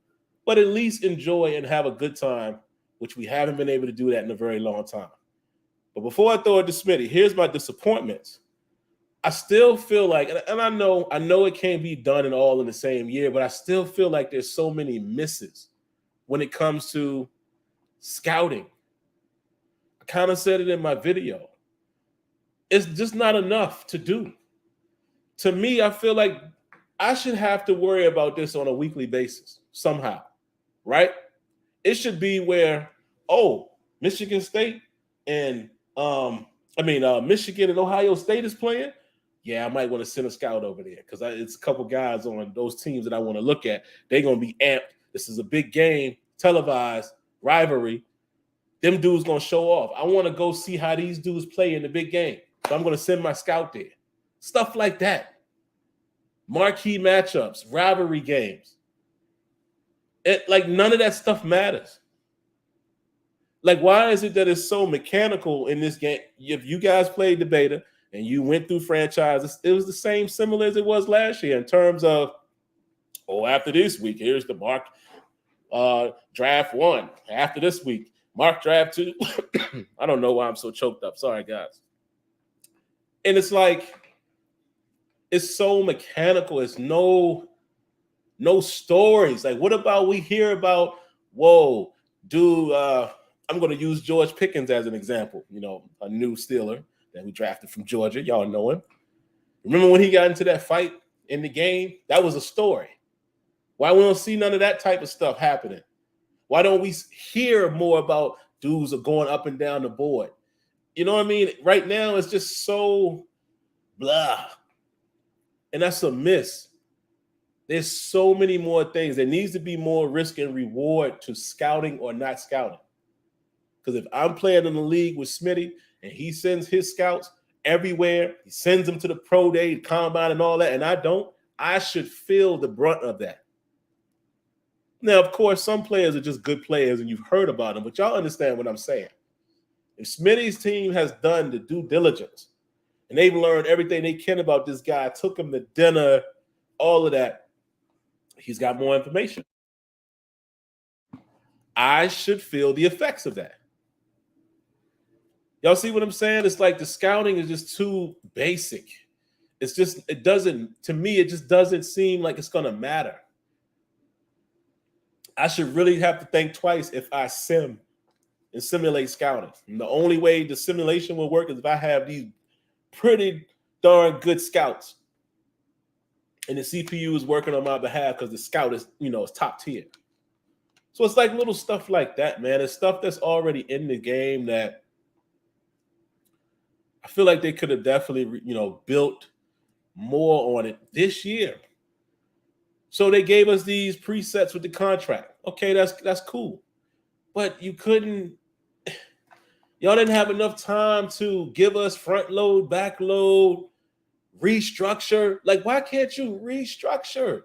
Speaker 1: but at least enjoy and have a good time, which we haven't been able to do that in a very long time. But before I throw it to Smitty, here's my disappointments. I still feel like, and I know it can't be done in all in the same year, but I still feel like there's so many misses when it comes to scouting. I kind of said it in my video. It's just not enough to do. To me, I feel like I should have to worry about this on a weekly basis somehow, right? It should be where, Michigan State and Michigan and Ohio State is playing. Yeah, I might want to send a scout over there because it's a couple guys on those teams that I want to look at. They're going to be amped. This is a big game, televised, rivalry. Them dudes going to show off. I want to go see how these dudes play in the big game. So I'm going to send my scout there. Stuff like that. Marquee matchups, rivalry games. None of that stuff matters. Like, why is it that it's so mechanical in this game? If you guys played the beta and you went through franchises, it was the same similar as it was last year in terms of, after this week, here's the mark draft 1. After this week, mark draft 2. I don't know why I'm so choked up. Sorry, guys. And it's like, it's so mechanical. It's no stories. Like, what about we hear about, I'm going to use George Pickens as an example, a new Steeler that we drafted from Georgia. Y'all know him. Remember when he got into that fight in the game? That was a story. Why we don't see none of that type of stuff happening? Why don't we hear more about dudes are going up and down the board? You know what I mean? Right now, it's just so blah. And that's a miss. There's so many more things. There needs to be more risk and reward to scouting or not scouting. Because if I'm playing in the league with Smitty and he sends his scouts everywhere, he sends them to the pro day, combine, and all that, and I don't, I should feel the brunt of that. Now, of course, some players are just good players and you've heard about them, but y'all understand what I'm saying. If Smitty's team has done the due diligence and they've learned everything they can about this guy, took him to dinner, all of that, he's got more information. I should feel the effects of that. Y'all see what I'm saying? It's like the scouting is just too basic. It's just, it doesn't, to me, it just doesn't seem like it's going to matter. I should really have to think twice if I sim and simulate scouting. And the only way the simulation will work is if I have these pretty darn good scouts and the CPU is working on my behalf because the scout is, is top tier. So it's like little stuff like that, man. It's stuff that's already in the game that I feel like they could have definitely, built more on it this year. So they gave us these presets with the contract. Okay, that's cool. But you couldn't, y'all didn't have enough time to give us front load, back load, restructure. Like, why can't you restructure?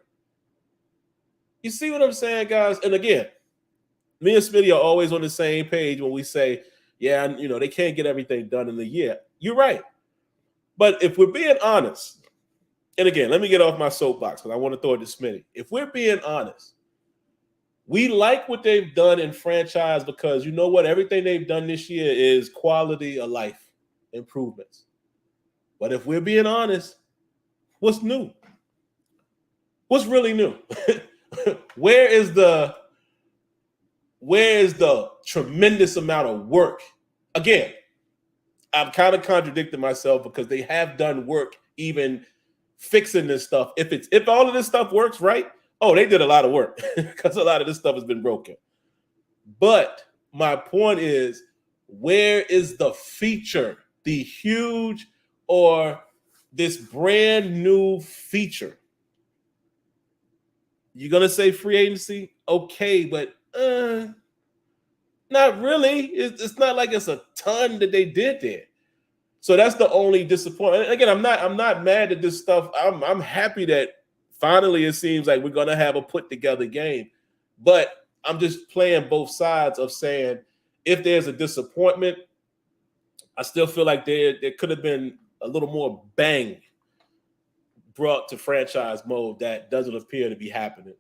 Speaker 1: You see what I'm saying, guys? And again, me and Smitty are always on the same page when we say, yeah, they can't get everything done in a year. You're right. But if we're being honest, and again, let me get off my soapbox because I want to throw it to Smitty. If we're being honest, we like what they've done in franchise because you know what? Everything they've done this year is quality of life improvements. But if we're being honest, what's new? What's really new? Where is the tremendous amount of work? Again, I've kind of contradicted myself because they have done work even fixing this stuff. If all of this stuff works right, they did a lot of work because a lot of this stuff has been broken. But my point is, where is the feature, the huge or this brand new feature? You're going to say free agency? Okay, but not really. It's not like it's a ton that they did there. So that's the only disappointment. And again, I'm not mad at this stuff. I'm happy that finally it seems like we're gonna have a put together game. But I'm just playing both sides of saying if there's a disappointment, I still feel like there could have been a little more bang brought to franchise mode that doesn't appear to be happening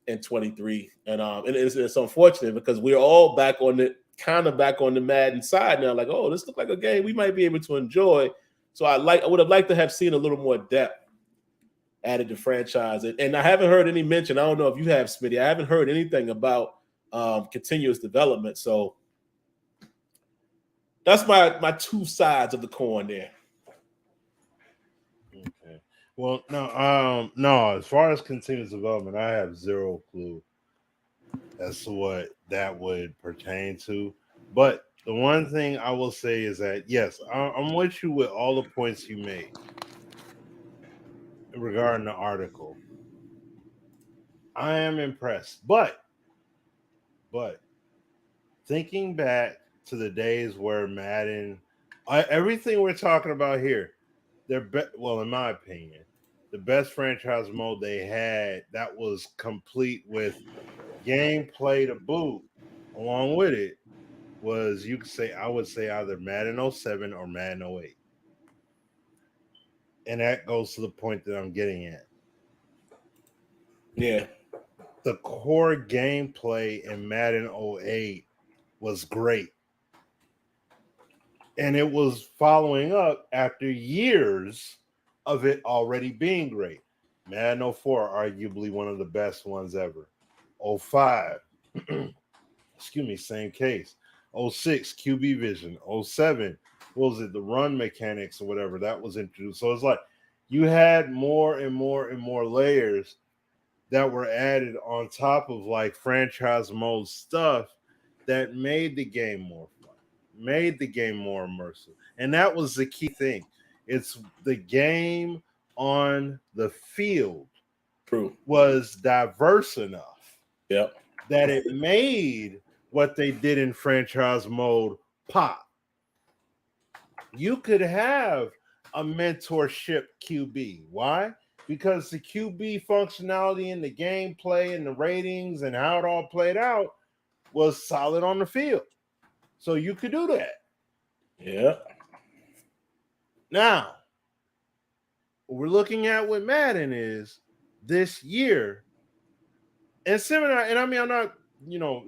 Speaker 1: in 23. And it's unfortunate because we're all back on the Madden side now. Like, oh, this looks like a game we might be able to enjoy. So I would have liked to have seen a little more depth added to franchise. And I haven't heard any mention. I don't know if you have, Smitty. I haven't heard anything about continuous development. So that's my two sides of the coin there.
Speaker 2: Okay. Well, no. As far as continuous development, I have zero clue as to what that would pertain to. But the one thing I will say is that yes, I'm with you with all the points you made regarding the article. I am impressed, but thinking back to the days where Madden, everything we're talking about here, well, in my opinion, the best franchise mode they had that was complete with gameplay to boot along with it was, I would say either Madden 07 or Madden 08. And that goes to the point that I'm getting at.
Speaker 1: Yeah.
Speaker 2: The core gameplay in Madden 08 was great. And it was following up after years of it already being great. Madden 04, arguably one of the best ones ever. 05, excuse me, same case. 06, QB vision. 07, what was it? The run mechanics or whatever that was introduced. So it's like you had more and more and more layers that were added on top of like franchise mode stuff that made the game more fun, made the game more immersive. And that was the key thing. It's the game on the field was diverse enough that it made what they did in franchise mode pop. You could have a mentorship QB. Why? Because the QB functionality and the gameplay and the ratings and how it all played out was solid on the field. So you could do that.
Speaker 1: Yeah.
Speaker 2: Now, what we're looking at with Madden is this year, and Sim and I mean, I'm not,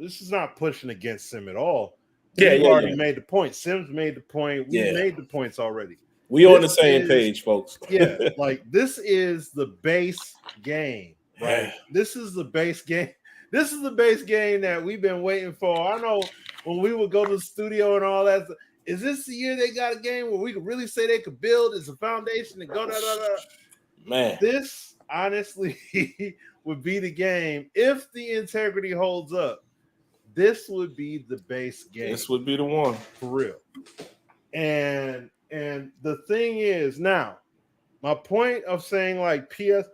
Speaker 2: this is not pushing against Sim at all. We've already made the point. Sim's made the point. We've made the points already.
Speaker 1: We on the same page, folks.
Speaker 2: Yeah, like this is the base game, right? This is the base game. This is the base game that we've been waiting for. I know when we would go to the studio and all that. Is this the year they got a game where we could really say they could build as a foundation and go
Speaker 1: Man,
Speaker 2: this honestly would be the game if the integrity holds up. This would be the base game.
Speaker 1: This would be the one
Speaker 2: for real. And the thing is, now my point of saying like PS2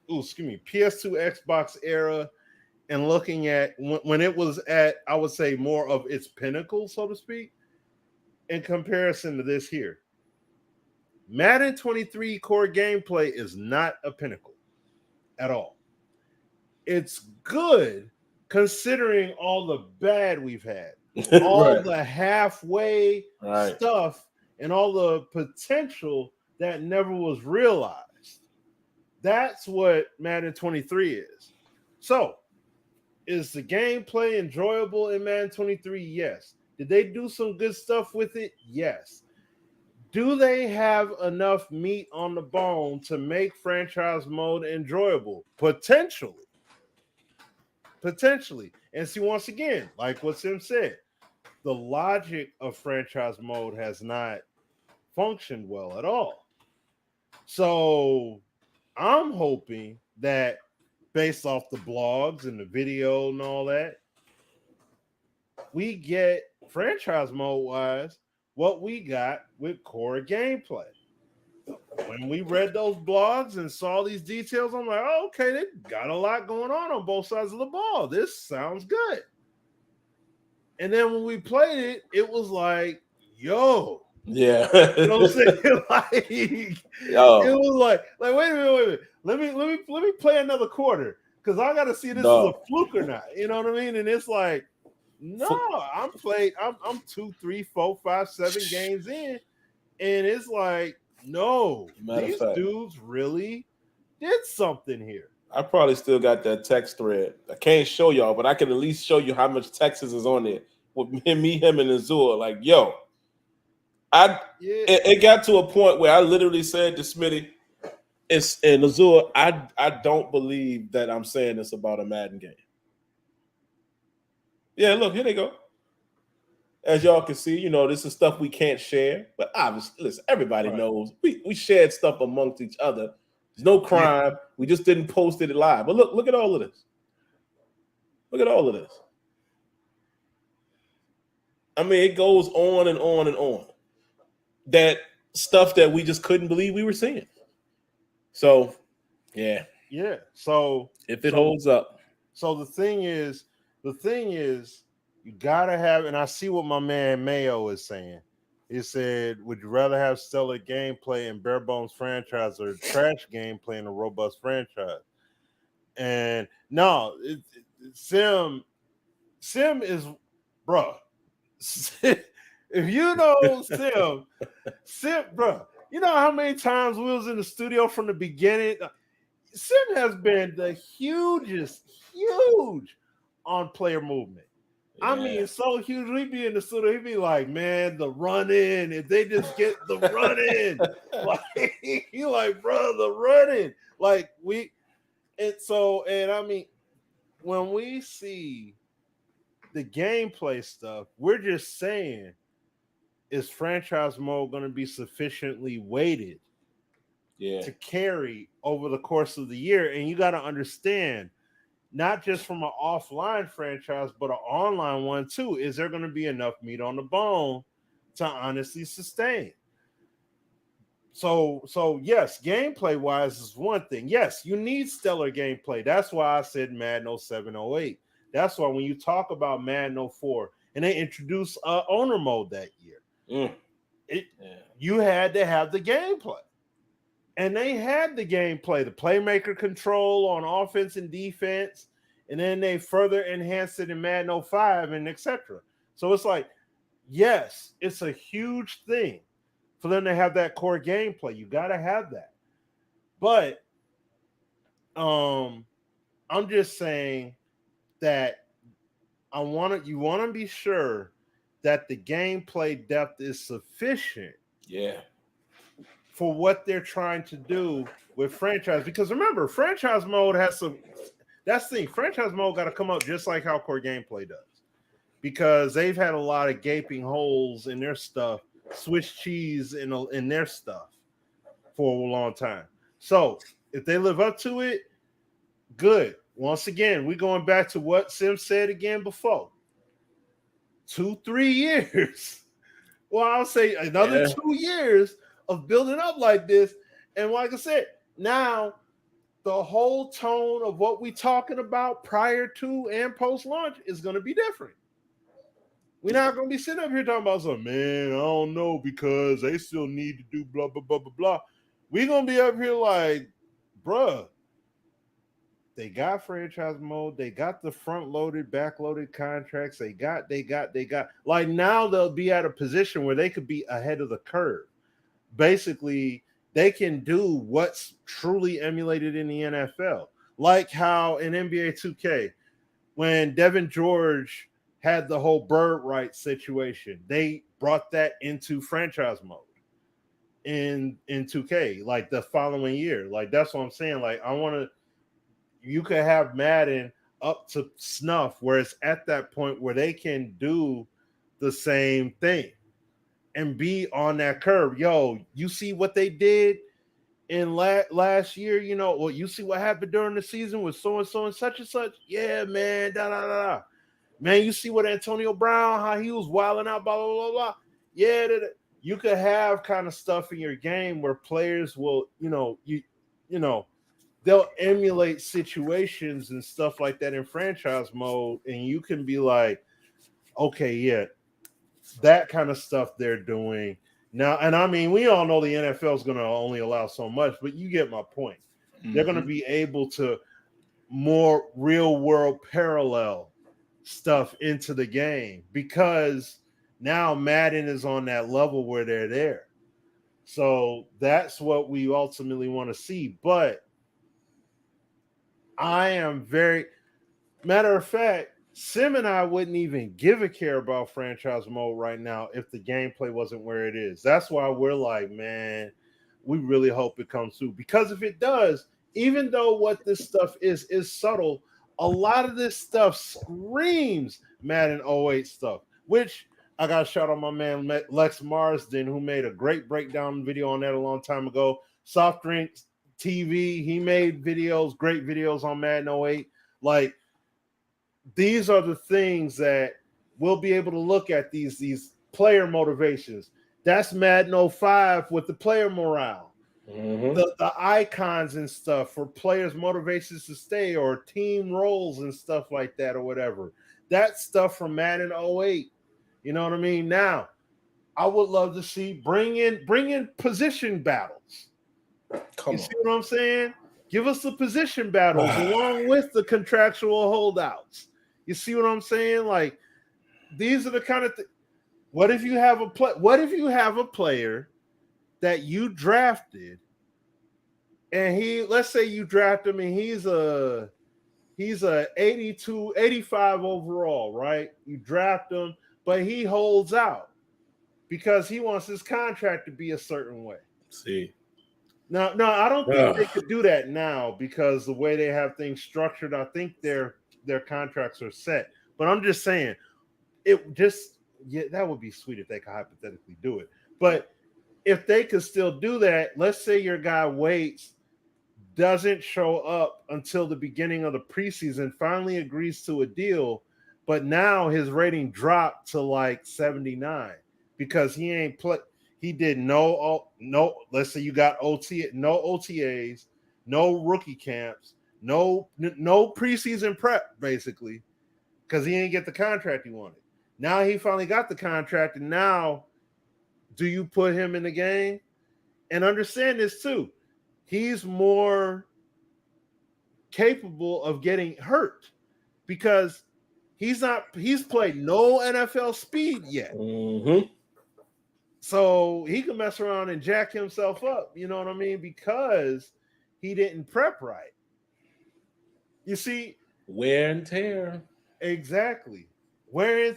Speaker 2: Xbox era and looking at when it was at, I would say, more of its pinnacle, so to speak, in comparison to this here. Madden 23 core gameplay is not a pinnacle at all. It's good considering all the bad we've had, all the halfway stuff, and all the potential that never was realized. That's what Madden 23 is. So, is the gameplay enjoyable in Madden 23? Yes. Did they do some good stuff with it? Yes. Do they have enough meat on the bone to make franchise mode enjoyable? Potentially. And see, once again, like what Sim said, the logic of franchise mode has not functioned well at all. So I'm hoping that based off the blogs and the video and all that, we get franchise mode wise what we got with core gameplay. When we read those blogs and saw these details, I'm like, oh, okay, they got a lot going on both sides of the ball. This sounds good. And then when we played it, it was like, yo.
Speaker 1: Yeah.
Speaker 2: You know what I'm saying? Like, it was like, wait a minute. Let me play another quarter because I gotta see this is a fluke or not. You know what I mean? And it's like, no, I'm 2, 3, 4, 5, 7 games in, and it's like, no, these dudes really did something here.
Speaker 1: I probably still got that text thread. I can't show y'all, but I can at least show you how much Texas is on there with him, and Azure. Like, yo, it got to a point where I literally said to Smitty, and Azure, I don't believe that I'm saying this about a Madden game. Yeah, look, here they go. As y'all can see, this is stuff we can't share. But obviously, listen, everybody knows we shared stuff amongst each other. There's no crime. We just didn't post it live. But look at all of this. Look at all of this. I mean, it goes on and on and on. That stuff that we just couldn't believe we were seeing. So, yeah.
Speaker 2: Yeah. So
Speaker 1: if it holds up.
Speaker 2: So the thing is, you gotta have, and I see what my man Mayo is saying. He said, would you rather have stellar gameplay and bare bones franchise or trash gameplay in a robust franchise? And no, Sim is, bro. If you know Sim, bro, you know how many times we was in the studio from the beginning? Sim has been the huge on player movement. I mean, so huge. We'd be in the studio. He'd be like, "Man, the run in. If they just get the run in, like he like, bro, the run in. Like and I mean, when we see the gameplay stuff, we're just saying, is franchise mode going to be sufficiently weighted to carry over the course of the year. And you got to understand, not just from an offline franchise, but an online one too. Is there going to be enough meat on the bone to honestly sustain? So yes, gameplay wise is one thing. Yes, you need stellar gameplay. That's why I said Madden 07, 08. That's why when you talk about Madden 04 and they introduced owner mode that year, you had to have the gameplay. And they had the gameplay, the playmaker control on offense and defense, and then they further enhanced it in Madden 05 and etc. So it's like, yes, it's a huge thing for them to have that core gameplay. You got to have that. But I'm just saying that you want to be sure that the gameplay depth is sufficient.
Speaker 1: Yeah.
Speaker 2: For what they're trying to do with franchise. Because remember, franchise mode has some, that's the thing. Franchise mode got to come up just like how core gameplay does. Because they've had a lot of gaping holes in their stuff, Swiss cheese in their stuff for a long time. So if they live up to it, good. Once again, we're going back to what Sim said again before. 2-3 years. Well, I'll say another 2 years of building up like this. And like I said, now the whole tone of what we talking about prior to and post launch is going to be different. We're not going to be sitting up here talking about some, man, I don't know, because they still need to do blah, blah, blah, blah, blah. We're going to be up here like, bruh, they got franchise mode. They got the front-loaded, back-loaded contracts. They got. Like, now they'll be at a position where they could be ahead of the curve. Basically, they can do what's truly emulated in the NFL. Like how in NBA 2K, when Devin George had the whole bird rights situation, they brought that into franchise mode in 2K, like the following year. Like, that's what I'm saying. Like, you could have Madden up to snuff where it's at that point where they can do the same thing and be on that curve. Yo, you see what they did in last year? You know, well, you see what happened during the season with so-and-so and such and such? Yeah, man, da-da-da-da. Man, you see what Antonio Brown, how he was wilding out, blah, blah, blah, blah. Yeah, you could have kind of stuff in your game where players will, they'll emulate situations and stuff like that in franchise mode, and you can be like, okay, yeah, that kind of stuff they're doing now. And I mean, we all know the NFL is going to only allow so much, but you get my point. Mm-hmm. They're going to be able to more real world parallel stuff into the game because now Madden is on that level where they're there. So that's what we ultimately want to see. But I am matter of fact, Sim and I wouldn't even give a care about franchise mode right now if the gameplay wasn't where it is. That's why we're like, man, we really hope it comes through. Because if it does, even though what this stuff is subtle, a lot of this stuff screams Madden 08 stuff, which I got a shout out my man Lex Marsden, who made a great breakdown video on that a long time ago. Soft Drinks TV, he made videos, great videos on Madden 08. Like, these are the things that we'll be able to look at, these player motivations. That's Madden 05 with the player morale. Mm-hmm. The icons and stuff for players' motivations to stay or team roles and stuff like that or whatever. That stuff from Madden 08. You know what I mean? Now, I would love to see bring in position battles. See what I'm saying? Give us the position battles along with the contractual holdouts. You see what I'm saying? Like, these are the kind of What if you have a player that you drafted, and let's say you draft him and he's a 82, 85 overall, right? You draft him, but he holds out because he wants his contract to be a certain way.
Speaker 1: See.
Speaker 2: No, I don't think they could do that now because the way they have things structured, I think their contracts are set. But I'm just saying, that would be sweet if they could hypothetically do it. But if they could still do that, let's say your guy waits, doesn't show up until the beginning of the preseason, finally agrees to a deal, but now his rating dropped to like 79 because he ain't play. He did no. Let's say you got no OTAs, no rookie camps, no preseason prep, basically, because he ain't get the contract he wanted. Now he finally got the contract, and now do you put him in the game? And understand this too. He's more capable of getting hurt because he's played no NFL speed yet.
Speaker 1: Mm-hmm.
Speaker 2: So he can mess around and jack himself up, you know what I mean? Because he didn't prep right. You see?
Speaker 1: Wear and tear.
Speaker 2: Exactly. Wear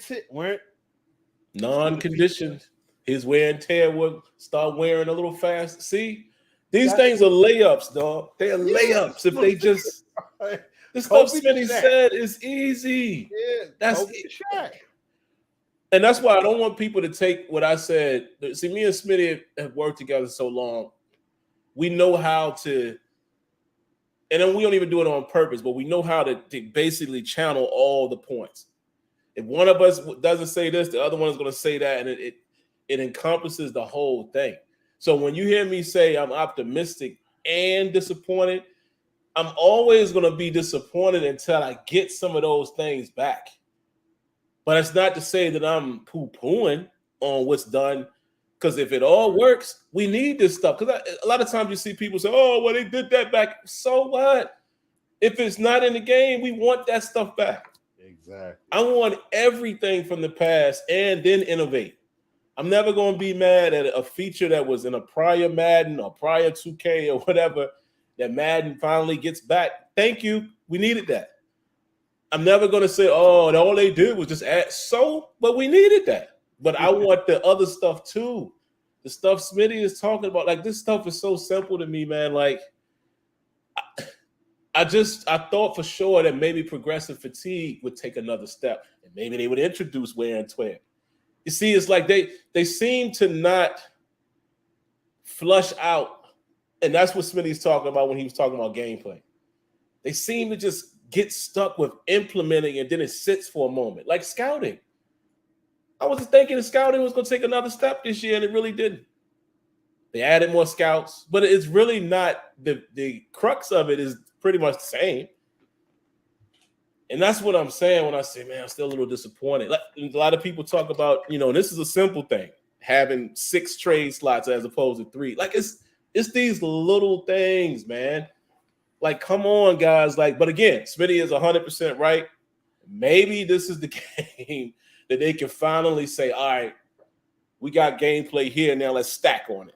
Speaker 1: non-conditioned. His wear and tear will start wearing a little fast. See? These things are layups, dog. They're layups. If they just the stuff Smitty said is easy.
Speaker 2: Yeah,
Speaker 1: that's and that's why I don't want people to take what I said. See, me and Smitty have worked together so long. We know how to, and then we don't even do it on purpose, but we know how to basically channel all the points. If one of us doesn't say this, the other one is going to say that, and it encompasses the whole thing. So when you hear me say I'm optimistic and disappointed, I'm always going to be disappointed until I get some of those things back. But it's not to say that I'm poo-pooing on what's done, because if it all works, we need this stuff. Because a lot of times you see people say, oh, well, they did that back. So what? If it's not in the game, we want that stuff back.
Speaker 2: Exactly.
Speaker 1: I want everything from the past and then innovate. I'm never going to be mad at a feature that was in a prior Madden or prior 2K or whatever that Madden finally gets back. Thank you. We needed that. I'm never going to say, oh, all they did was just add. But we needed that. But I want the other stuff too. The stuff Smitty is talking about. Like, this stuff is so simple to me, man. Like, I thought for sure that maybe progressive fatigue would take another step. And maybe they would introduce wear and tear. You see, it's like they seem to not flush out. And that's what Smitty's talking about when he was talking about gameplay. They seem to just get stuck with implementing, and then it sits for a moment, like scouting. I was thinking the scouting was going to take another step this year, and it really didn't. They added more scouts, but it's really not the crux of it is pretty much the same. And that's what I'm saying when I say, man, I'm still a little disappointed. Like, a lot of people talk about, this is a simple thing, having 6 trade slots as opposed to 3. Like, it's these little things, man. Like, come on, guys. Like, but again, Smitty is 100% right. Maybe this is the game that they can finally say, all right, we got gameplay here. Now let's stack on it.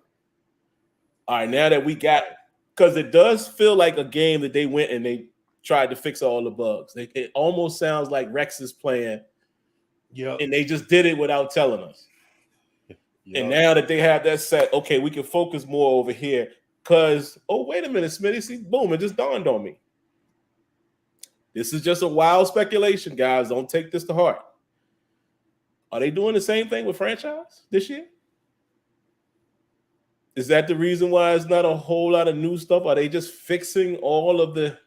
Speaker 1: All right, now that we got it. Because it does feel like a game that they went and they tried to fix all the bugs. It almost sounds like Rex is playing.
Speaker 2: Yeah.
Speaker 1: And they just did it without telling us. Yep. And now that they have that set, okay, we can focus more over here. Because, oh, wait a minute, Smitty, see, boom, it just dawned on me. This is just a wild speculation, guys. Don't take this to heart. Are they doing the same thing with franchise this year? Is that the reason why it's not a whole lot of new stuff? Are they just fixing all of the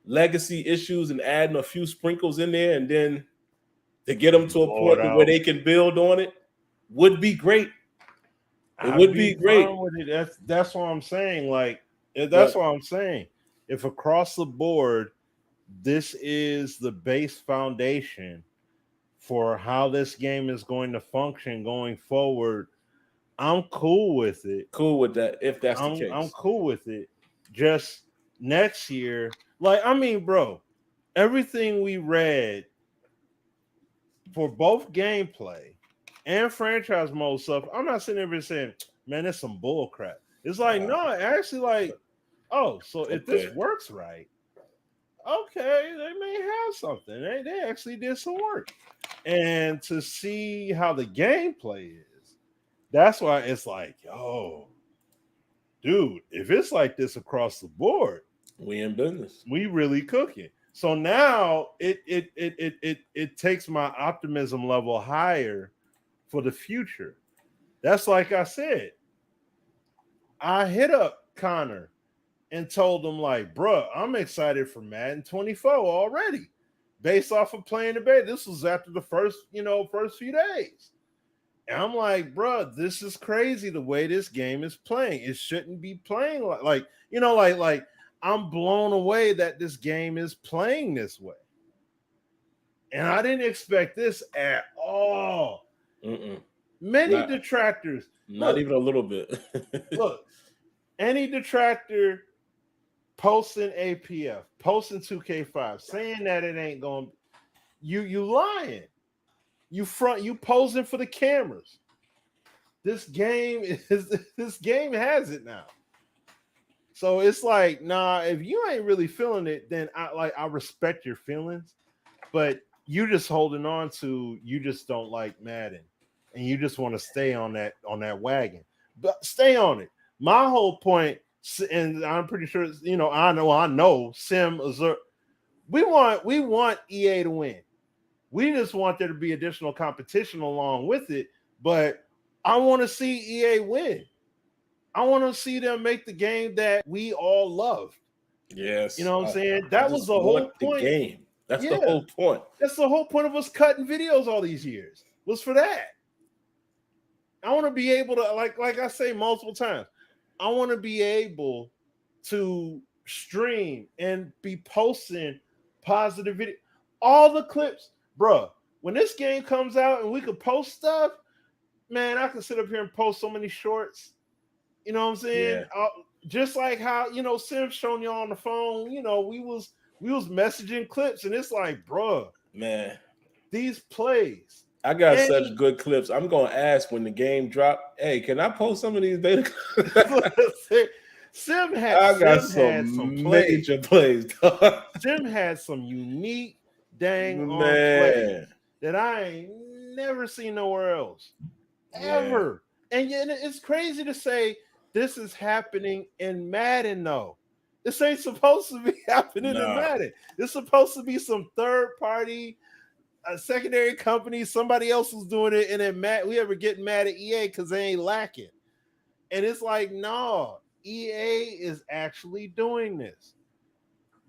Speaker 1: legacy issues and adding a few sprinkles in there, and then to get them to a point where they can build on it? Would be great. It would be great.
Speaker 2: With it. That's what I'm saying. Like, that's what I'm saying. If across the board, this is the base foundation for how this game is going to function going forward, I'm cool with it.
Speaker 1: Cool with that, if that's the case.
Speaker 2: I'm cool with it. Just next year, like, I mean, bro, everything we read for both gameplay and franchise mode stuff, I'm not sitting there saying, man, that's some bull crap. It's like, no, actually, like, oh, so if this works right, okay, they may have something. They actually did some work. And to see how the gameplay is, that's why it's like, oh, dude, if it's like this across the board,
Speaker 1: we in business.
Speaker 2: We really cooking. So now it takes my optimism level higher for the future. That's like I said, I hit up Connor and told him, like, bro, I'm excited for Madden 24 already, based off of playing the beta. This was after the first few days. And I'm like, bro, this is crazy the way this game is playing. It shouldn't be playing like I'm blown away that this game is playing this way. And I didn't expect this at all. Many detractors.
Speaker 1: Not even a little bit.
Speaker 2: Look, any detractor posting APF, posting 2K5, saying that it ain't going, you lying. You posing for the cameras. This game has it now. So it's like, nah, if you ain't really feeling it, then I respect your feelings, but you just holding on to, you just don't like Madden and you just want to stay on that wagon. But stay on it. My whole point, and I'm pretty sure I know Sim Azure. We want EA to win. We just want there to be additional competition along with it, but I want to see EA win. I want to see them make the game that we all love.
Speaker 1: Yes.
Speaker 2: You know what I'm saying? That was the whole point.
Speaker 1: The game. That's the whole point.
Speaker 2: That's the whole point of us cutting videos all these years. Was for that. I want to be able to, like I say multiple times, I want to be able to stream and be posting positive video. All the clips, bro. When this game comes out and we could post stuff, man, I can sit up here and post so many shorts. You know what I'm saying? Yeah. Just like how, Sim's showing you on the phone, we was messaging clips, and it's like, bro,
Speaker 1: man,
Speaker 2: these plays.
Speaker 1: I got such good clips. I'm going to ask when the game drop, hey, can I post some of these beta clips?
Speaker 2: Sim had some
Speaker 1: major plays.
Speaker 2: Sim had some unique dang on plays that I ain't never seen nowhere else. Ever. And yet it's crazy to say this is happening in Madden, though. This ain't supposed to be happening in Madden. It's supposed to be some third party, a secondary company, somebody else was doing it, and then we ever get mad at EA because they ain't lacking. And it's like, no, EA is actually doing this.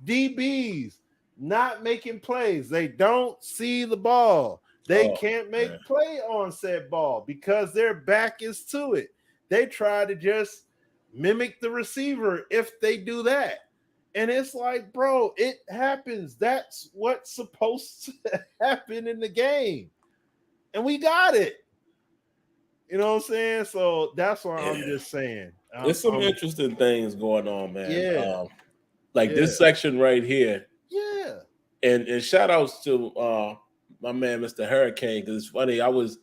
Speaker 2: DBs not making plays. They don't see the ball. They can't make play on said ball because their back is to it. They try to just mimic the receiver if they do that. And it's like, bro, it happens. That's what's supposed to happen in the game. And we got it. You know what I'm saying? So that's what I'm just saying.
Speaker 1: There's some interesting things going on, man. Yeah. This section right here.
Speaker 2: Yeah.
Speaker 1: And shout outs to my man, Mr. Hurricane, because it's funny. I was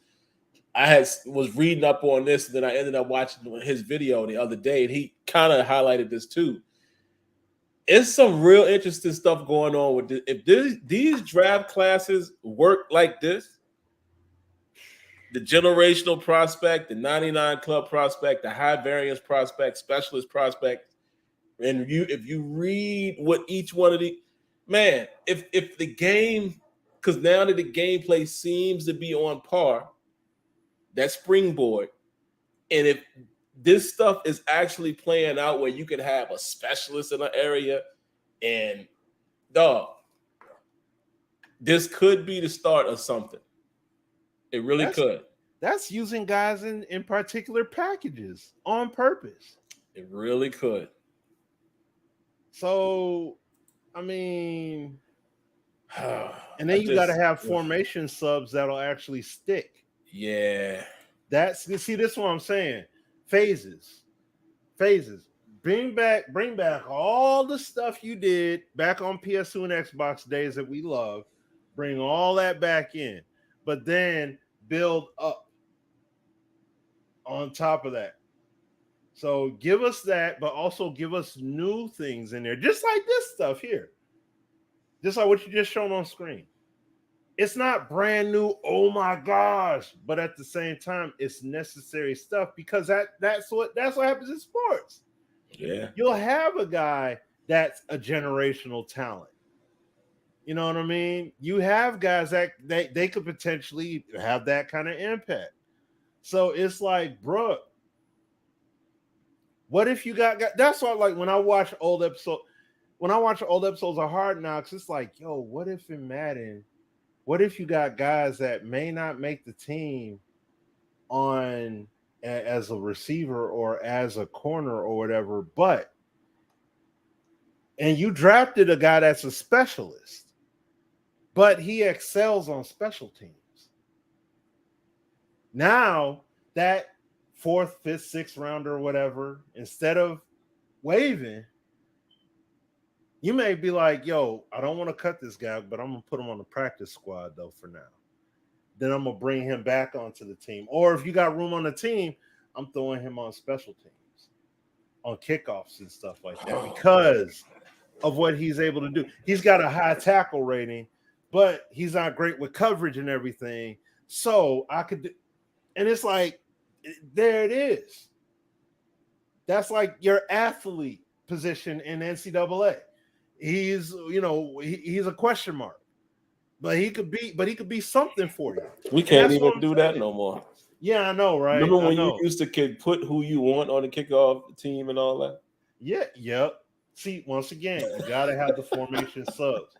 Speaker 1: reading up on this, and then I ended up watching his video the other day, and he kind of highlighted this too. It's some real interesting stuff going on with this. If these draft classes work like this, the generational prospect, the 99 club prospect, the high variance prospect, specialist prospect, and if you read what each one of the man, if the game, because now that the gameplay seems to be on par, that springboard, and if this stuff is actually playing out where you can have a specialist in an area, and this could be the start of something. It really could.
Speaker 2: That's using guys in particular packages on purpose.
Speaker 1: It really could.
Speaker 2: So, I mean, and then you got to have formation subs that'll actually stick.
Speaker 1: Yeah.
Speaker 2: This is what I'm saying. Phases. Bring back all the stuff you did back on PS2 and Xbox days that we love. Bring all that back in, but then build up on top of that. So give us that, but also give us new things in there, just like this stuff here. Just like what you just shown on screen. It's not brand new, oh my gosh, but at the same time, it's necessary stuff because that's what happens in sports.
Speaker 1: Yeah.
Speaker 2: You'll have a guy that's a generational talent. You know what I mean? You have guys that they could potentially have that kind of impact. So it's like, bro, What if you got that's why, like, when I watch old episodes of Hard Knocks, it's like, yo, what if in Madden, what if you got guys that may not make the team on as a receiver or as a corner or whatever, and you drafted a guy that's a specialist, but he excels on special teams. Now that 4th, 5th, 6th rounder or whatever, instead of waiving, you may be like, yo, I don't want to cut this guy, but I'm going to put him on the practice squad, though, for now. Then I'm going to bring him back onto the team. Or if you got room on the team, I'm throwing him on special teams, on kickoffs and stuff like that, because of what he's able to do. He's got a high tackle rating, but he's not great with coverage and everything. So I could do, and it's like, there it is. That's like your athlete position in NCAA. He's, he's a question mark, but he could be something for you.
Speaker 1: We can't even do that no more.
Speaker 2: Yeah, I know, right?
Speaker 1: Remember when you used to put who you want on the kickoff team and all that?
Speaker 2: Yeah, yep. See, once again, you gotta have the formation subs.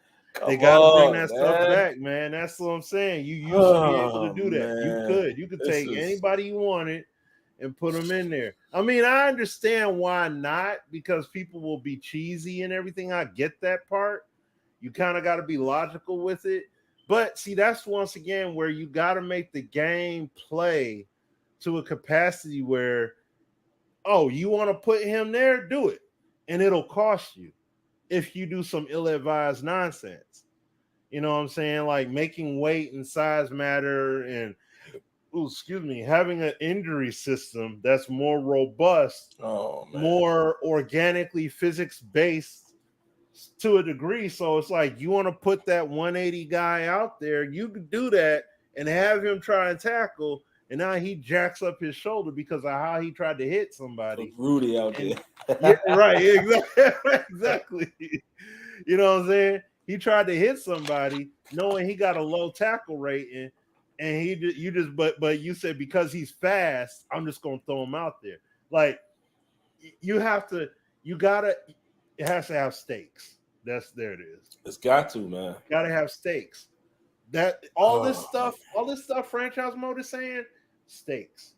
Speaker 2: They gotta bring that stuff back, man. That's what I'm saying. You used to be able to do that. Man. You could take anybody you wanted and put them in there. I mean, I understand why not, because people will be cheesy and everything. I get that part. You kind of got to be logical with it. But see, that's once again where you got to make the game play to a capacity where, oh, you want to put him there? Do it. And it'll cost you if you do some ill-advised nonsense. You know what I'm saying? Like making weight and size matter and, having an injury system that's more robust, more organically physics-based to a degree. So it's like, you want to put that 180 guy out there, you could do that and have him try and tackle, and now he jacks up his shoulder because of how he tried to hit somebody.
Speaker 1: Rudy out there.
Speaker 2: Yeah, right, exactly. You know what I'm saying? He tried to hit somebody knowing he got a low tackle rating, and but you said because he's fast, I'm just gonna throw him out there. Like, it has to have stakes. There it is.
Speaker 1: It's got to, man.
Speaker 2: Got to have stakes. That all this stuff franchise mode is saying, stakes.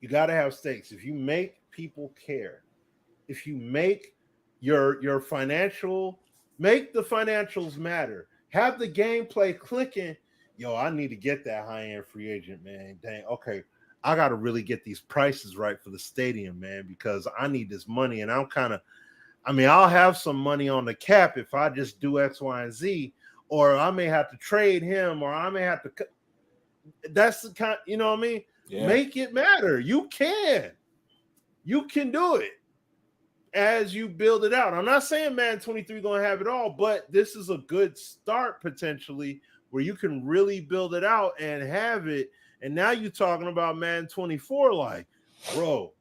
Speaker 2: You got to have stakes. If you make people care, if you make your make the financials matter, have the gameplay clicking. Yo, I need to get that high-end free agent, man. Dang, okay. I got to really get these prices right for the stadium, man, because I need this money. And I'll have some money on the cap if I just do X, Y, and Z, or I may have to trade him, or I may have to. That's the kind, you know what I mean? Yeah. Make it matter. You can do it as you build it out. I'm not saying Madden 23 going to have it all, but this is a good start potentially where you can really build it out and have it. And now you're talking about Madden 24, like, bro,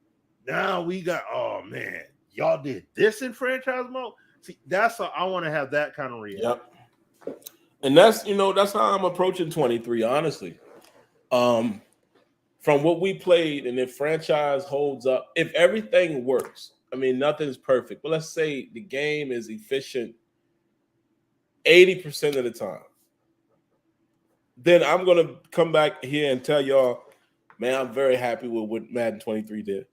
Speaker 2: now we got, oh man, y'all did this in franchise mode. See, I want to have that kind of reaction.
Speaker 1: Yep. And that's how I'm approaching 23, honestly. From what we played, and if franchise holds up, if everything works, I mean, nothing's perfect, but let's say the game is efficient 80% of the time, then I'm going to come back here and tell y'all, man, I'm very happy with what Madden 23 did,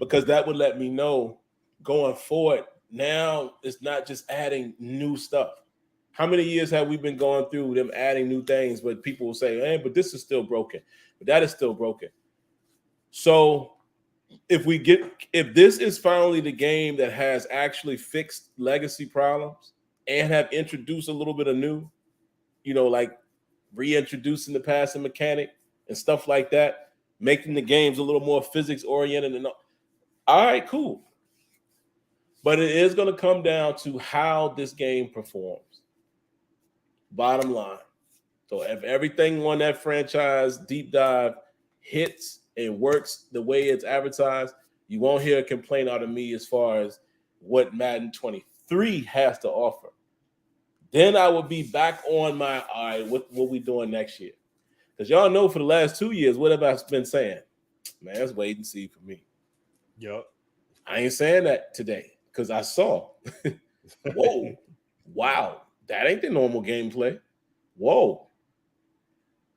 Speaker 1: because that would let me know going forward, now it's not just adding new stuff. How many years have we been going through them adding new things, but people will say, hey, but this is still broken, but that is still broken. So if this is finally the game that has actually fixed legacy problems and have introduced a little bit of new, like reintroducing the passing mechanic and stuff like that, making the games a little more physics oriented, and all right, cool. But it is going to come down to how this game performs. Bottom line. So if everything on that franchise deep dive hits and works the way it's advertised, you won't hear a complaint out of me as far as what Madden 23 has to offer. Then I would be back on my, all right, what we doing next year? Because y'all know for the last 2 years, what have I been saying? Man, let's wait and see for me.
Speaker 2: Yep.
Speaker 1: I ain't saying that today because I saw. Whoa, wow, that ain't the normal gameplay. Whoa.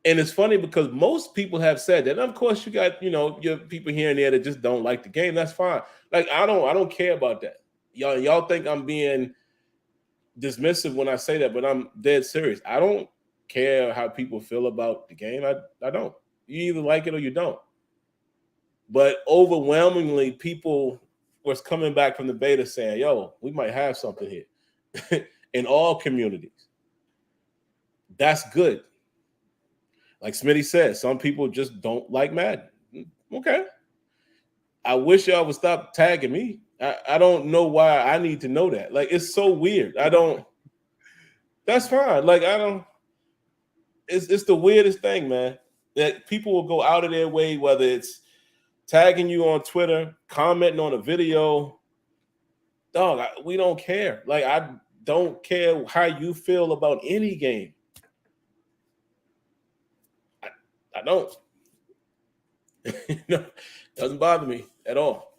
Speaker 1: And it's funny because most people have said that. And of course, you got, your people here and there that just don't like the game. That's fine. Like, I don't care about that. Y'all think I'm being dismissive when I say that, but I'm dead serious. I don't care how people feel about the game. I don't. You either like it or you don't. But overwhelmingly, people was coming back from the beta saying, yo, we might have something here in all communities. That's good. Like Smitty said, some people just don't like Madden. Okay. I wish y'all would stop tagging me. I don't know why I need to know that. Like, it's so weird. That's fine. Like, it's the weirdest thing, man, that people will go out of their way, whether it's tagging you on Twitter, commenting on a video. Dog, we don't care. Like, I don't care how you feel about any game. I don't. Doesn't bother me at all.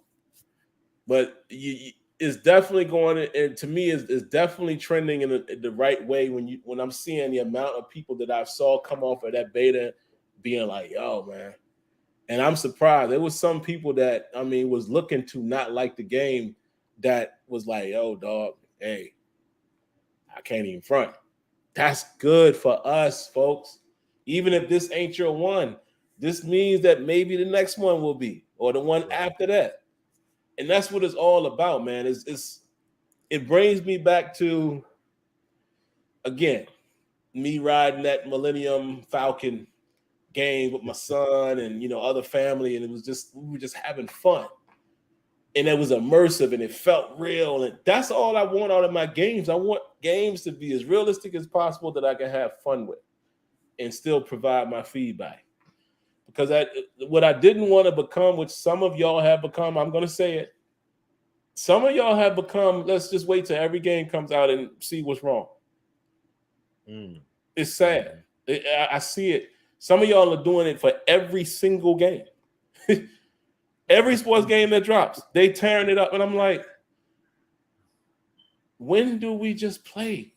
Speaker 1: But it's definitely going, and to me, is definitely trending in the right way when I'm seeing the amount of people that I saw come off of that beta being like, yo, man. And I'm surprised. There was some people that, was looking to not like the game that was like, yo, dog, hey, I can't even front. That's good for us, folks. Even if this ain't your one, this means that maybe the next one will be, or the one after that. And that's what it's all about, man. It brings me back to, again, me riding that Millennium Falcon game with my son and other family, and we were just having fun. And it was immersive and it felt real. And that's all I want out of my games. I want games to be as realistic as possible that I can have fun with and still provide my feedback. Because what I didn't want to become, which some of y'all have become, I'm going to say it. Some of y'all have become, let's just wait till every game comes out and see what's wrong. It's sad. I see it. Some of y'all are doing it for every single game. Every sports game that drops, they tearing it up. And I'm like, when do we just play?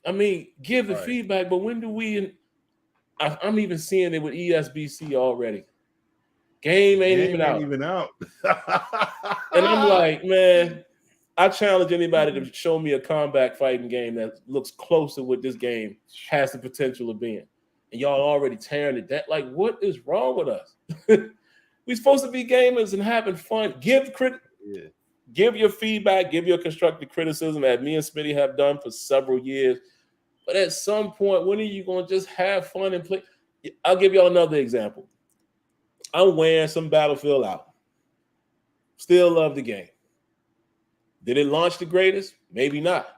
Speaker 1: Give the feedback, but when do we... I'm even seeing it with ESBC already. Game ain't even out. And I'm like, man, I challenge anybody to show me a combat fighting game that looks close to what this game has the potential of being. And y'all already tearing it down. Like, what is wrong with us? We're supposed to be gamers and having fun. Give your feedback, give your constructive criticism, as me and Smitty have done for several years. But at some point, when are you going to just have fun and play? I'll give y'all another example. I'm wearing some Battlefield out. Still love the game. Did it launch the greatest? Maybe not.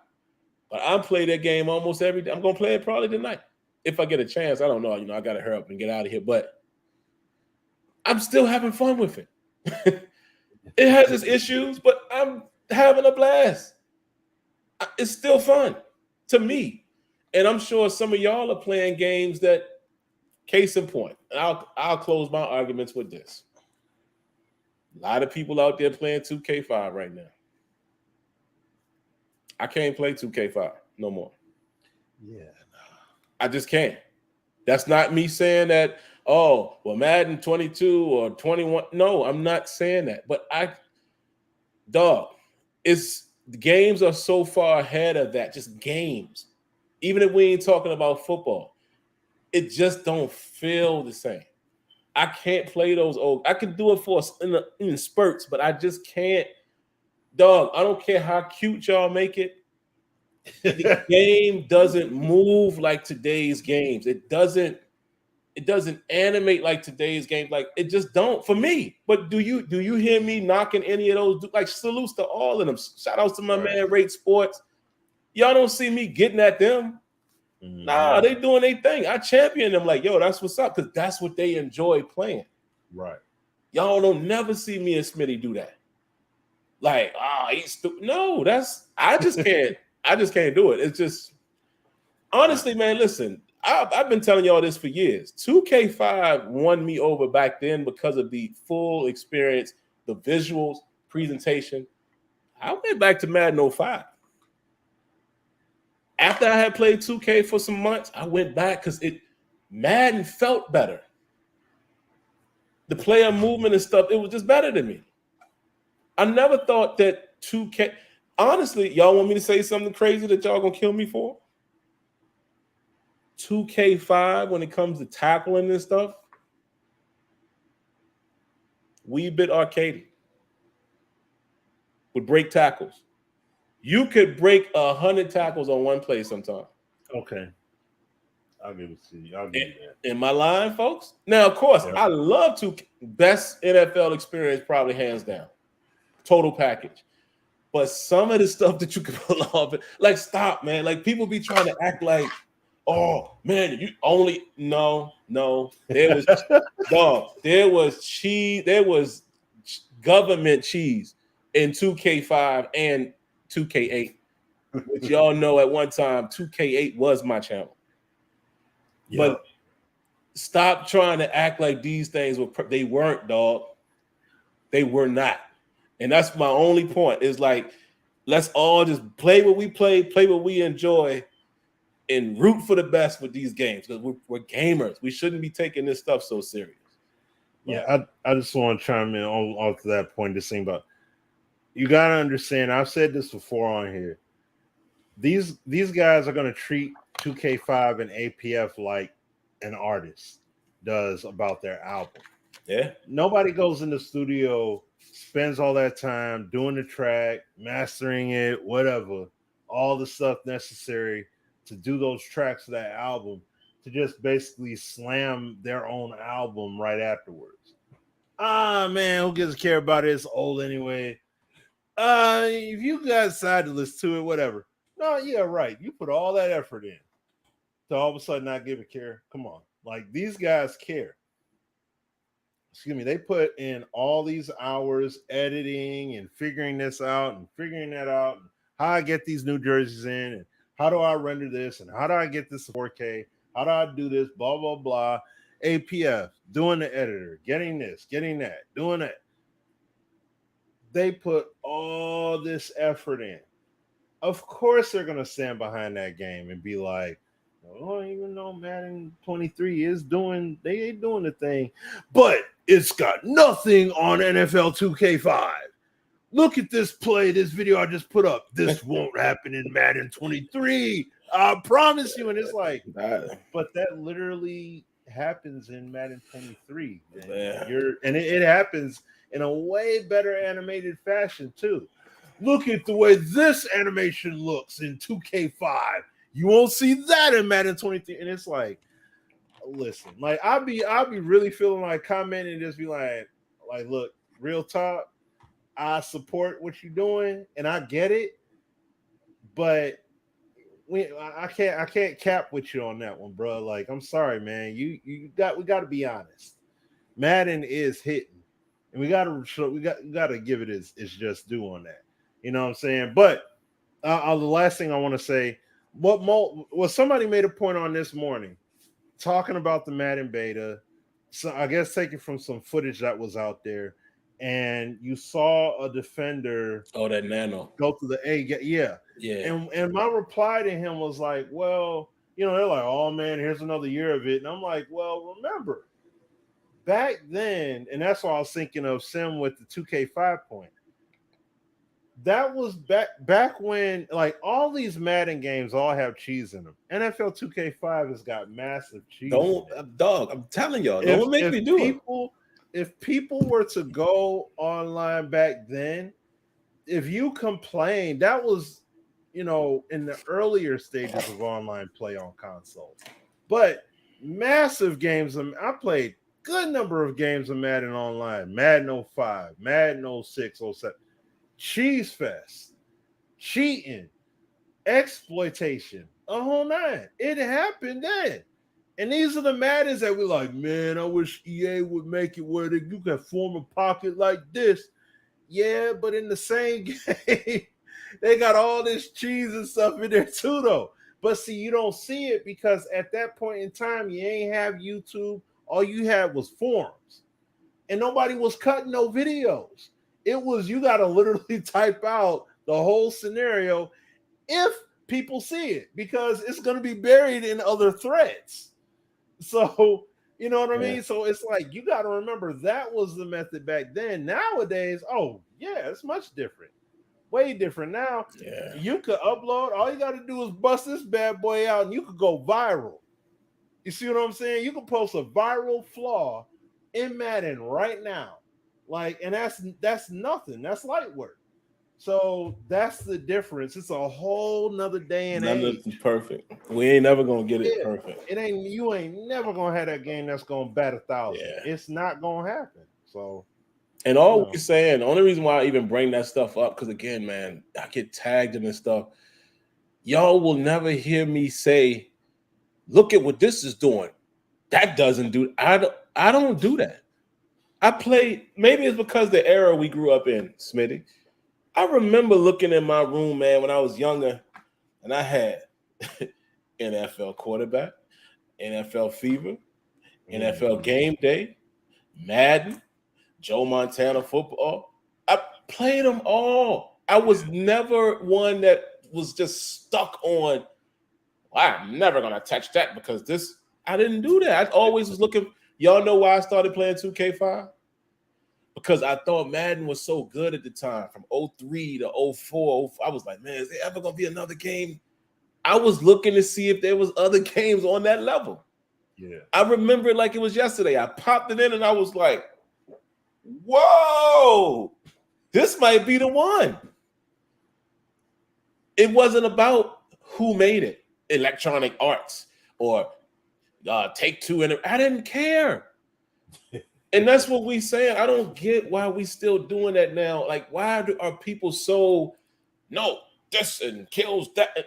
Speaker 1: But I play that game almost every day. I'm going to play it probably tonight. If I get a chance, I don't know. I got to hurry up and get out of here. But I'm still having fun with it. It has its issues, but I'm having a blast. It's still fun to me. And I'm sure some of y'all are playing games that, case in point, and I'll close my arguments with this. A lot of people out there playing 2K5 right now. I can't play 2K5 no more.
Speaker 2: Yeah.
Speaker 1: I just can't. That's not me saying that, oh, well, Madden 22 or 21. No, I'm not saying that. But the games are so far ahead of that, just games. Even if we ain't talking about football, it just don't feel the same. I can't play those old. I can do it for in spurts, but I just can't. Dog, I don't care how cute y'all make it. The game doesn't move like today's games. It doesn't animate like today's games. Like, it just don't for me. But do you hear me knocking any of those? Like, salutes to all of them. Shout outs to my man Rate Sports. Y'all don't see me getting at them. Nah, they doing their thing. I champion them like, yo, that's what's up, because that's what they enjoy playing.
Speaker 2: Right.
Speaker 1: Y'all don't never see me and Smitty do that. Like, he's stupid. No, I just can't. I just can't do it. It's just, honestly, man, listen, I've been telling y'all this for years. 2K5 won me over back then because of the full experience, the visuals, presentation. I went back to Madden 05. After I had played 2K for some months, I went back because Madden felt better. The player movement and stuff, it was just better than me. I never thought that 2K. Honestly, y'all want me to say something crazy that y'all gonna kill me for? 2K5, when it comes to tackling and stuff, wee bit arcadey would break tackles. You could break 100 tackles on one play sometime.
Speaker 2: Okay. I'll give it to you. I'll give you that.
Speaker 1: In my line, folks. Now, of course, I love 2K. Best NFL experience, probably hands down. Total package. But some of the stuff that you can pull off, like, stop, man. Like, people be trying to act like, oh, man, you only no. There was there was cheese, there was government cheese in 2K5 and 2K8. Which y'all know at one time, 2K8 was my channel. Yep. But stop trying to act like these things they weren't, dog. They were not. And that's my only point. Is like, let's all just play what we play what we enjoy, and root for the best with these games, because we're gamers. We shouldn't be taking this stuff so serious.
Speaker 2: Yeah, I just want to chime in off to that point. This thing about, you gotta understand. I've said this before on here. These guys are gonna treat 2K5 and APF like an artist does about their album.
Speaker 1: Yeah.
Speaker 2: Nobody goes in the studio, spends all that time doing the track, mastering it, whatever, all the stuff necessary to do those tracks of that album, to just basically slam their own album right afterwards. Man, who gives a care about it? It's old anyway. If you guys decide to listen to it, whatever. No, yeah, right. You put all that effort in to all of a sudden not give a care. Come on. Like, these guys care. Excuse me. They put in all these hours editing and figuring this out and figuring that out, and how I get these new jerseys in, and how do I render this, and how do I get this to 4K? How do I do this? Blah, blah, blah. APF, doing the editor, getting this, getting that, doing that. They put all this effort in. Of course they're going to stand behind that game and be like, oh, even though Madden 23 is doing the thing, but it's got nothing on NFL 2K5. Look at this play, this video I just put up. This won't happen in Madden 23. I promise you. And it's like, but that literally happens in Madden 23. And it happens in a way better animated fashion too. Look at the way this animation looks in 2K5. You won't see that in Madden 23. And it's like, listen, like, I'll be really feeling like commenting and just be like, look, real talk, I support what you're doing and I get it, but I can't cap with you on that one, bro. Like, I'm sorry, man. We got to be honest. Madden is hitting, and we got to give it its just due on that. You know what I'm saying? But the last thing I want to say, somebody made a point on this morning, talking about the Madden beta. So I guess taking from some footage that was out there, and you saw a defender.
Speaker 1: Oh, that nano.
Speaker 2: Go to the A. Yeah. And my reply to him was like, well, they're like, oh man, here's another year of it. And I'm like, well, remember, back then, and that's why I was thinking of Sim with the 2K5 point. That was back when, like, all these Madden games all have cheese in them. NFL 2K5 has got massive cheese.
Speaker 1: Dog, I'm telling y'all, don't make me do it.
Speaker 2: If people were to go online back then, if you complained, that was, in the earlier stages of online play on console. But massive games, I played good number of games of Madden online, Madden 05, Madden 06, 07. Cheese fest, cheating, exploitation, a whole nine. It happened then. And these are the Maddens that we're like, man, I wish EA would make it where you can form a pocket like this. Yeah, but in the same game, they got all this cheese and stuff in there too, though. But see, you don't see it because at that point in time, you ain't have YouTube. All you had was forums. And nobody was cutting no videos. It was, you got to literally type out the whole scenario if people see it, because it's going to be buried in other threads. So, you know what I mean? So it's like, you got to remember that was the method back then. Nowadays, oh yeah, it's much different. Way different. Now you could upload, all you got to do is bust this bad boy out and you could go viral. You see what I'm saying? You can post a viral flaw in Madden right now. Like, and that's nothing. That's light work. So that's the difference. It's a whole nother day and age.
Speaker 1: Nothing's perfect. We ain't never gonna get it perfect.
Speaker 2: You ain't never gonna have that game that's gonna bat 1,000.
Speaker 1: Yeah.
Speaker 2: It's not gonna happen. So,
Speaker 1: and all we're saying, the only reason why I even bring that stuff up, because again, man, I get tagged in this stuff. Y'all will never hear me say, look at what this is doing. That doesn't do. I don't do that. I play. Maybe it's because the era we grew up in, Smitty. I remember looking in my room, man, when I was younger, and I had NFL quarterback, NFL Fever, NFL Game Day, Madden, Joe Montana football. I played them all. I was never one that was just stuck on, well, I'm never going to touch that because this, I didn't do that. I always was looking. Y'all know why I started playing 2K5? Because I thought Madden was so good at the time, from 03 to 04. I was like, man, is there ever going to be another game? I was looking to see if there was other games on that level.
Speaker 2: Yeah.
Speaker 1: I remember it like it was yesterday. I popped it in and I was like, whoa, this might be the one. It wasn't about who made it, Electronic Arts or Take-Two. I didn't care. And that's what we saying. I don't get why we still doing that now. Like, why are people so, no, this and kills that?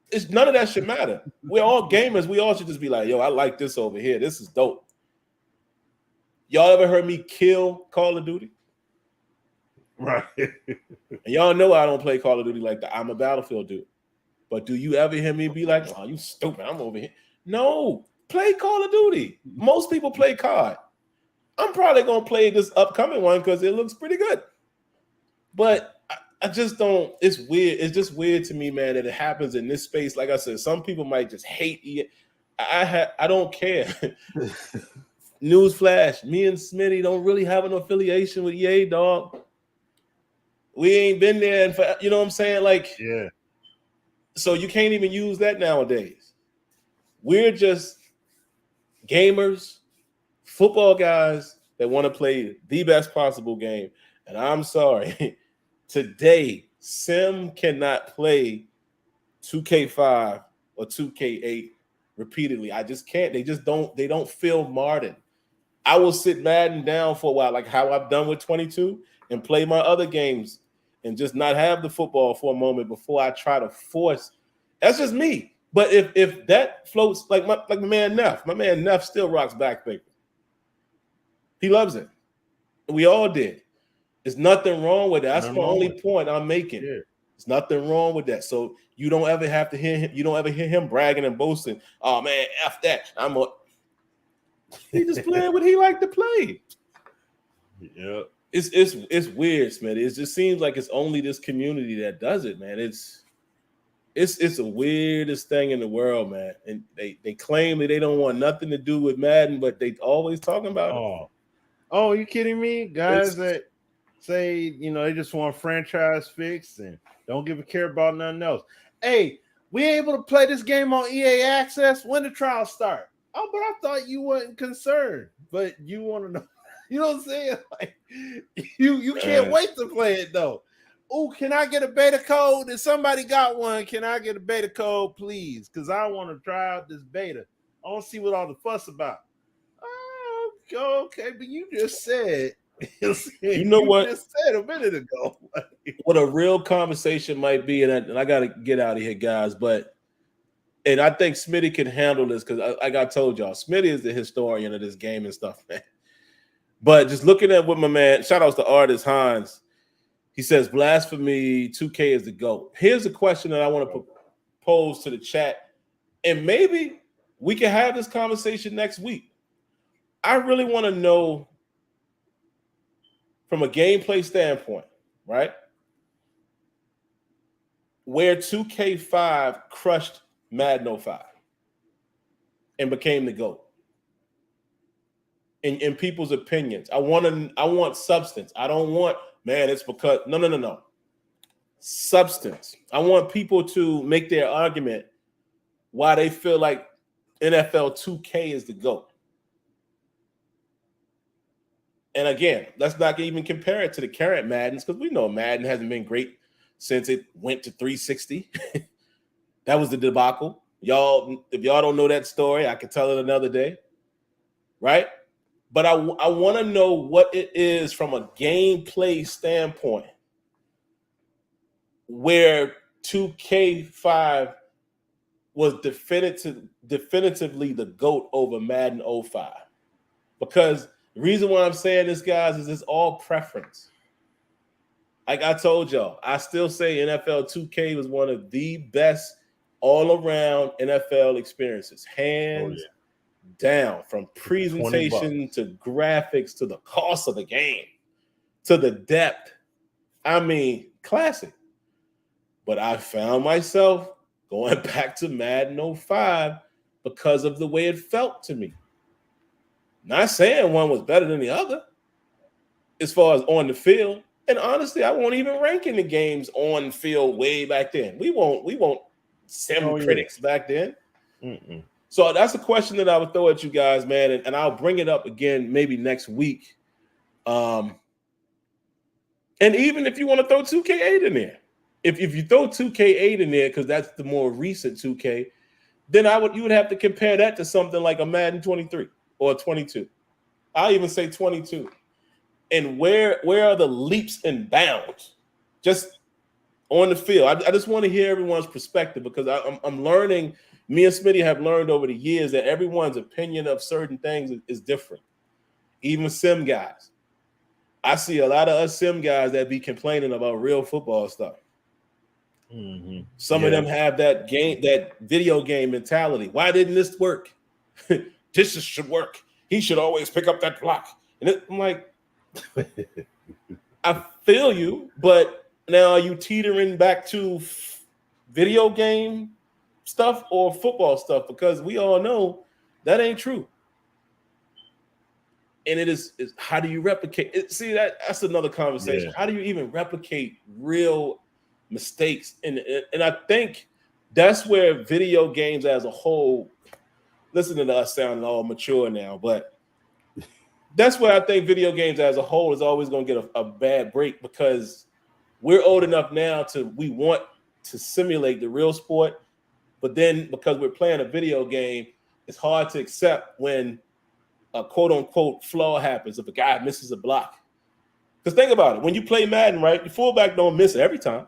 Speaker 1: It's none of that should matter. We're all gamers. We all should just be like, yo, I like this over here. This is dope. Y'all ever heard me kill Call of Duty?
Speaker 2: Right.
Speaker 1: And y'all know I don't play Call of Duty like that. I'm a Battlefield dude. But do you ever hear me be like, oh, you stupid, I'm over here? No, play Call of Duty. Most people play COD. I'm probably going to play this upcoming one because it looks pretty good. But I just don't, it's weird. It's just weird to me, man, that it happens in this space. Like I said, some people might just hate EA. I don't care. Newsflash, me and Smitty don't really have an affiliation with EA, dog. We ain't been there, and you know what I'm saying? Like,
Speaker 2: yeah.
Speaker 1: So you can't even use that nowadays. We're just gamers, football guys that want to play the best possible game. And I'm sorry, today, Sim cannot play 2K5 or 2K8 repeatedly. I just can't. They don't feel modern. I will sit Madden down for a while, like how I've done with 22, and play my other games and just not have the football for a moment before I try to force. That's just me. But if that floats, like my man Neff still rocks back paper. He loves it. We all did. There's nothing wrong with that. That's the only point I'm making. Yeah. There's nothing wrong with that. So you don't ever have to hear him. You don't ever hear him bragging and boasting. Oh man, F that. He just playing what he like to play.
Speaker 2: Yeah.
Speaker 1: It's weird, Smitty. It just seems like it's only this community that does it, man. It's the weirdest thing in the world, man. And they claim that they don't want nothing to do with Madden, but they always talking about it.
Speaker 2: Oh, you kidding me? Guys that say, they just want franchise fixed and don't give a care about nothing else. Hey, we able to play this game on EA Access? When the trials start? Oh, but I thought you weren't concerned. But you want to know. You know what I'm saying? Like, you can't wait to play it, though. Oh, can I get a beta code? If somebody got one, can I get a beta code, please? Because I want to try out this beta. I want to see what all the fuss about. Oh, okay, but you just said,
Speaker 1: you know what?
Speaker 2: Just said a minute ago.
Speaker 1: What a real conversation might be, and I got to get out of here, guys. And I think Smitty can handle this because, like I told y'all, Smitty is the historian of this game and stuff, man. But just looking at what my man, shout outs to Artist Hines. He says, blasphemy, 2K is the GOAT. Here's a question that I want to pose to the chat. And maybe we can have this conversation next week. I really want to know from a gameplay standpoint, right? where 2K5 crushed Madden 05 and became the GOAT. In people's opinions. I want substance. I don't want, man, it's because no. Substance. I want people to make their argument why they feel like NFL 2K is the GOAT. And again, let's not even compare it to the current Maddens, because we know Madden hasn't been great since it went to 360. That was the debacle. Y'all, if y'all don't know that story, I can tell it another day, right? But I want to know what it is from a gameplay standpoint where 2K5 was definitively the GOAT over Madden 05. Because the reason why I'm saying this, guys, is it's all preference. Like I told y'all, I still say NFL 2K was one of the best all-around NFL experiences. Hands down, from presentation to graphics to the cost of the game to the depth. I mean, classic. But I found myself going back to Madden 05 because of the way it felt to me. Not saying one was better than the other as far as on the field. And honestly, I won't even rank in the games on field way back then. We won't SimCritics back then.
Speaker 2: Mm-mm.
Speaker 1: So that's a question that I would throw at you guys, man, and I'll bring it up again maybe next week. And even if you want to throw 2K8 in there, if you throw 2K8 in there, because that's the more recent 2K, then you would have to compare that to something like a Madden 23 or 22. I'll even say 22. And where are the leaps and bounds? Just on the field. I just want to hear everyone's perspective, because I'm learning. Me and Smitty have learned over the years that everyone's opinion of certain things is different. Even sim guys. I see a lot of us sim guys that be complaining about real football stuff.
Speaker 2: Mm-hmm.
Speaker 1: Some of them have that video game mentality. Why didn't this work? This should work. He should always pick up that block. And I'm like, I feel you, but now are you teetering back to video game stuff or football stuff? Because we all know that ain't true. And it is how do you replicate it? See, that's another conversation.
Speaker 2: Yeah.
Speaker 1: How do you even replicate real mistakes? And I think that's where video games as a whole, listening to us sounding all mature now, but that's where I think video games as a whole is always going to get a bad break, because we're old enough now we want to simulate the real sport, but then because we're playing a video game, it's hard to accept when a quote unquote flaw happens if a guy misses a block. Because think about it, when you play Madden, right, your fullback don't miss it every time.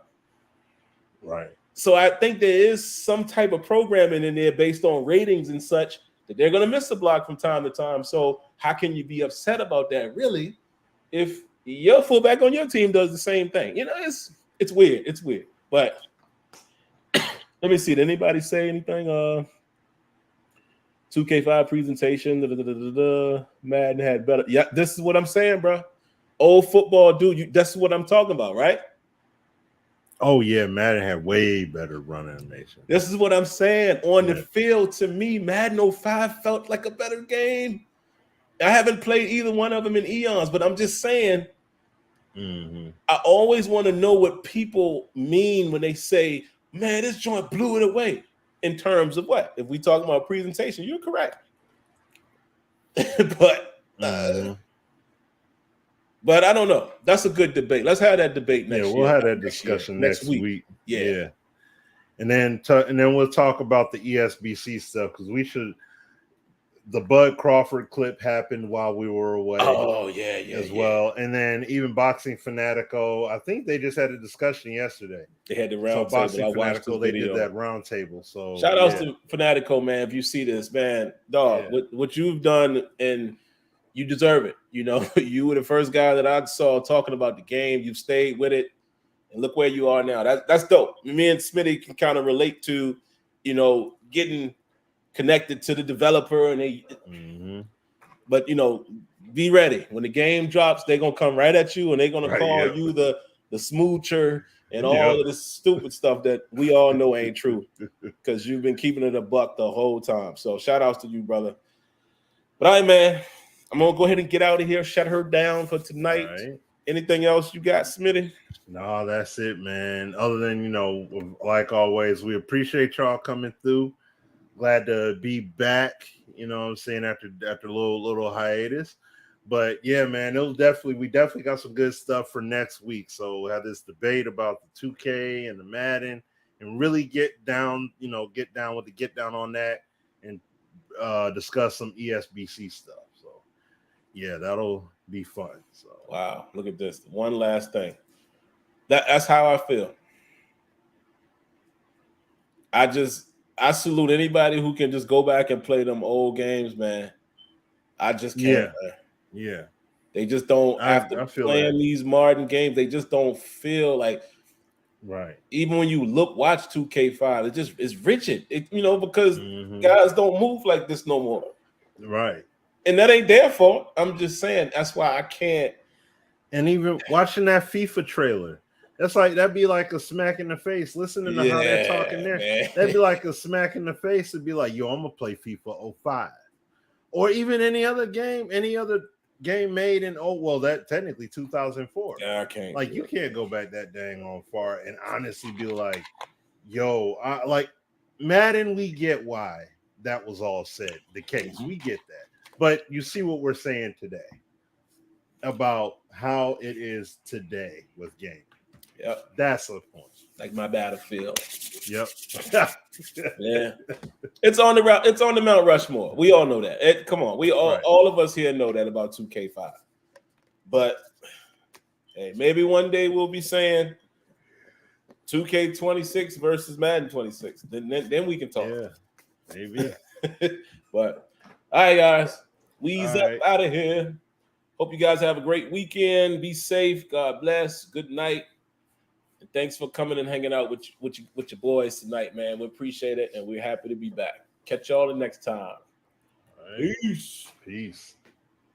Speaker 2: Right.
Speaker 1: So I think there is some type of programming in there based on ratings and such that they're going to miss a block from time to time. So how can you be upset about that, really, if your fullback on your team does the same thing? You know, it's weird. It's weird. But let me see. Did anybody say anything? 2K5 presentation. Madden had better. Yeah, this is what I'm saying, bro. Old football dude. That's what I'm talking about, right?
Speaker 2: Oh yeah, Madden had way better run animation.
Speaker 1: This is what I'm saying. On the field, to me, Madden 05 felt like a better game. I haven't played either one of them in eons, but I'm just saying, I always want to know what people mean when they say, man, this joint blew it away. In terms of what? If we talk about presentation, you're correct. But I don't know. That's a good debate. Let's have that debate next year.
Speaker 2: We'll have that discussion next week.
Speaker 1: Yeah.
Speaker 2: And then we'll talk about the ESBC stuff, because the Bud Crawford clip happened while we were away.
Speaker 1: Oh, yeah.
Speaker 2: As well. And then even Boxing Fanatico, I think they just had a discussion yesterday.
Speaker 1: They had the round table.
Speaker 2: Boxing Fanatico, they did that round table. So
Speaker 1: shout outs to Fanatico, man. If you see this, man, dog, what you've done, and you deserve it. You know, you were the first guy that I saw talking about the game. You've stayed with it, and look where you are now. That's dope. Me and Smitty can kind of relate to, you know, getting connected to the developer, and but you know, be ready when the game drops. They're gonna come right at you, and they're gonna call you the smoocher and all of this stupid stuff that we all know ain't true because you've been keeping it a buck the whole time. So shout outs to you, brother. But all right, man, I'm going to go ahead and get out of here, shut her down for tonight.
Speaker 2: Right.
Speaker 1: Anything else you got, Smitty?
Speaker 2: No, that's it, man. Other than, you know, like always, we appreciate y'all coming through. Glad to be back, you know what I'm saying, after a little hiatus. But yeah, man, we definitely got some good stuff for next week. So we'll have this debate about the 2K and the Madden and really get down on that and discuss some ESBC stuff. So yeah, that'll be fun. So
Speaker 1: wow, look at this. One last thing. That's how I feel. I salute anybody who can just go back and play them old games, man. I just can't.
Speaker 2: Yeah.
Speaker 1: They just don't, after playing these modern games, they just don't feel like,
Speaker 2: right.
Speaker 1: Even when you watch 2K5, it's rigid. Because guys don't move like this no more.
Speaker 2: Right.
Speaker 1: And that ain't their fault. I'm just saying that's why I can't.
Speaker 2: And even watching that FIFA trailer, that'd be like a smack in the face. Listening to how they're talking there, man. That'd be like a smack in the face. It'd be like, yo, I'm gonna play FIFA 05. Or even any other game made in that technically 2004.
Speaker 1: Yeah, I can't.
Speaker 2: Like you can't go back that dang on far and honestly be like, yo, like Madden, we get why that was all said. The case, we get that. But you see what we're saying today about how it is today with gaming.
Speaker 1: Yep.
Speaker 2: That's the point.
Speaker 1: Like my Battlefield.
Speaker 2: Yep.
Speaker 1: Yeah. It's on the Mount Rushmore. We all know that. Come on. All of us here know that about 2K5. But hey, maybe one day we'll be saying 2K26 versus Madden 26. Then we can talk.
Speaker 2: Yeah. Maybe.
Speaker 1: But all right, guys. We's up out of here. Hope you guys have a great weekend. Be safe. God bless. Good night. And thanks for coming and hanging out with your boys tonight, man. We appreciate it, and we're happy to be back. Catch y'all the next time.
Speaker 2: Right. Peace.